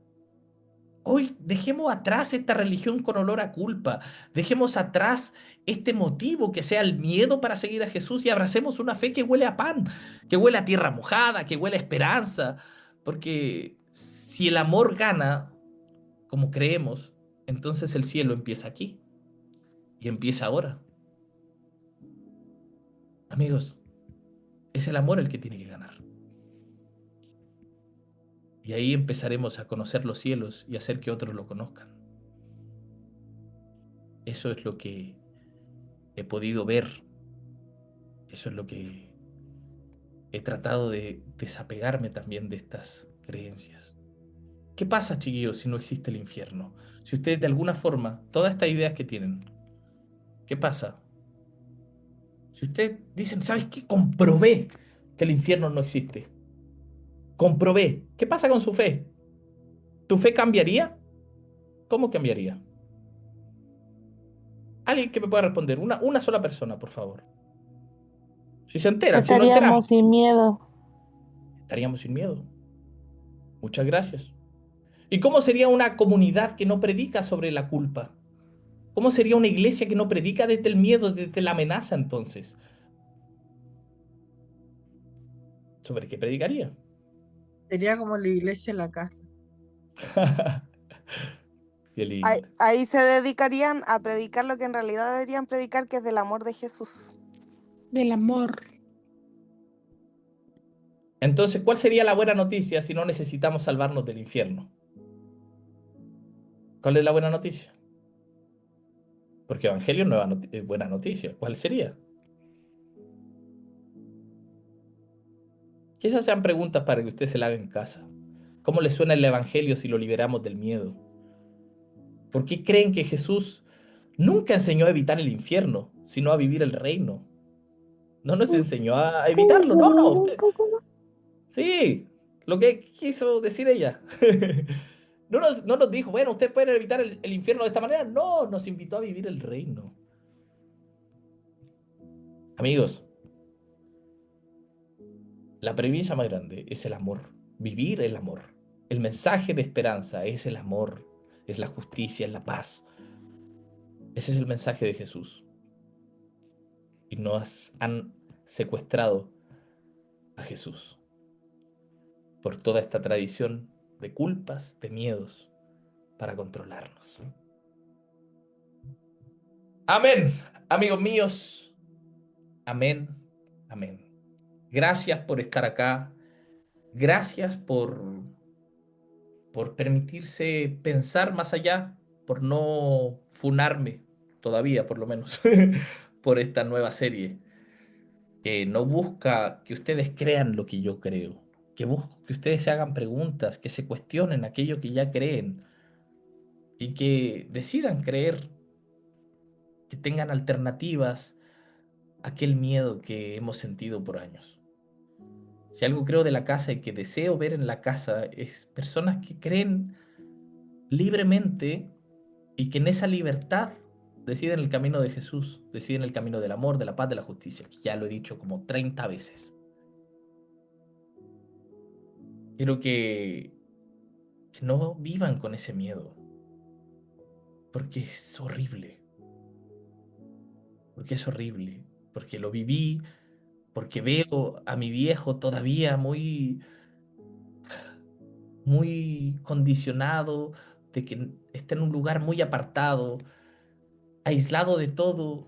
Hoy dejemos atrás esta religión con olor a culpa, dejemos atrás este motivo que sea el miedo para seguir a Jesús y abracemos una fe que huele a pan, que huele a tierra mojada, que huele a esperanza, porque si el amor gana, como creemos, entonces el cielo empieza aquí y empieza ahora. Amigos, es el amor el que tiene que ganar. Y ahí empezaremos a conocer los cielos y hacer que otros lo conozcan. Eso es lo que he podido ver. Eso es lo que he tratado de desapegarme también de estas creencias. ¿Qué pasa, chiquillos, si no existe el infierno? Si ustedes de alguna forma, todas estas ideas que tienen, ¿qué pasa? Si ustedes dicen, ¿sabes qué? Comprobé que el infierno no existe. Comprobé. ¿Qué pasa con su fe? ¿Tu fe cambiaría? ¿Cómo cambiaría? Alguien que me pueda responder. Una sola persona, por favor. Si se enteran, si no enteramos, Estaríamos sin miedo. estaríamos sin miedo. Muchas gracias. ¿Y cómo sería una comunidad que no predica sobre la culpa? ¿Cómo sería una iglesia que no predica desde el miedo, desde la amenaza entonces? ¿Sobre qué predicaría? Sería como la iglesia en la casa. Qué lindo. Ahí se dedicarían a predicar lo que en realidad deberían predicar, que es del amor de Jesús. Del amor. Entonces, ¿cuál sería la buena noticia si no necesitamos salvarnos del infierno? ¿Cuál es la buena noticia? Porque Evangelio no es buena noticia. ¿Cuál sería? Que esas sean preguntas para que usted se la haga en casa. ¿Cómo le suena el evangelio si lo liberamos del miedo? ¿Por qué creen que Jesús nunca enseñó a evitar el infierno, sino a vivir el reino? No nos enseñó a evitarlo, no. Sí, lo que quiso decir ella. No nos dijo, bueno, ustedes pueden evitar el infierno de esta manera. No, nos invitó a vivir el reino. Amigos, la premisa más grande es el amor. Vivir el amor. El mensaje de esperanza es el amor, es la justicia, es la paz. Ese es el mensaje de Jesús. Y nos han secuestrado a Jesús por toda esta tradición de culpas, de miedos, para controlarnos. Amén, amigos míos. Amén, amén. Gracias por estar acá. Gracias por permitirse pensar más allá, por no funarme todavía, por lo menos, por esta nueva serie, que no busca que ustedes crean lo que yo creo, que busca que ustedes se hagan preguntas, que se cuestionen aquello que ya creen y que decidan creer, que tengan alternativas a aquel miedo que hemos sentido por años. Si algo creo de la casa y que deseo ver en la casa es personas que creen libremente y que en esa libertad deciden el camino de Jesús, deciden el camino del amor, de la paz, de la justicia, que ya lo he dicho como 30 veces. Quiero que no vivan con ese miedo, porque es horrible. Porque es horrible, porque lo viví, porque veo a mi viejo todavía muy condicionado, de que está en un lugar muy apartado, aislado de todo.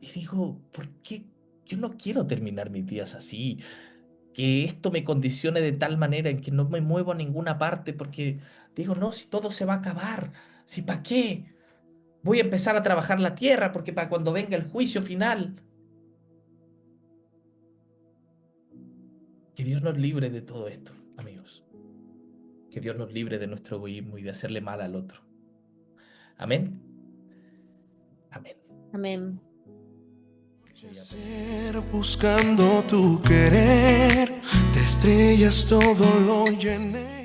Y digo, ¿por qué? Yo no quiero terminar mis días así, que esto me condicione de tal manera en que no me muevo a ninguna parte, porque digo, no, si todo se va a acabar, si ¿para qué? Voy a empezar a trabajar la tierra, porque para cuando venga el juicio final. Que Dios nos libre de todo esto, amigos. Que Dios nos libre de nuestro egoísmo y de hacerle mal al otro. Amén. Amén. Amén. Buscando tu querer, de estrellas todo lo llené.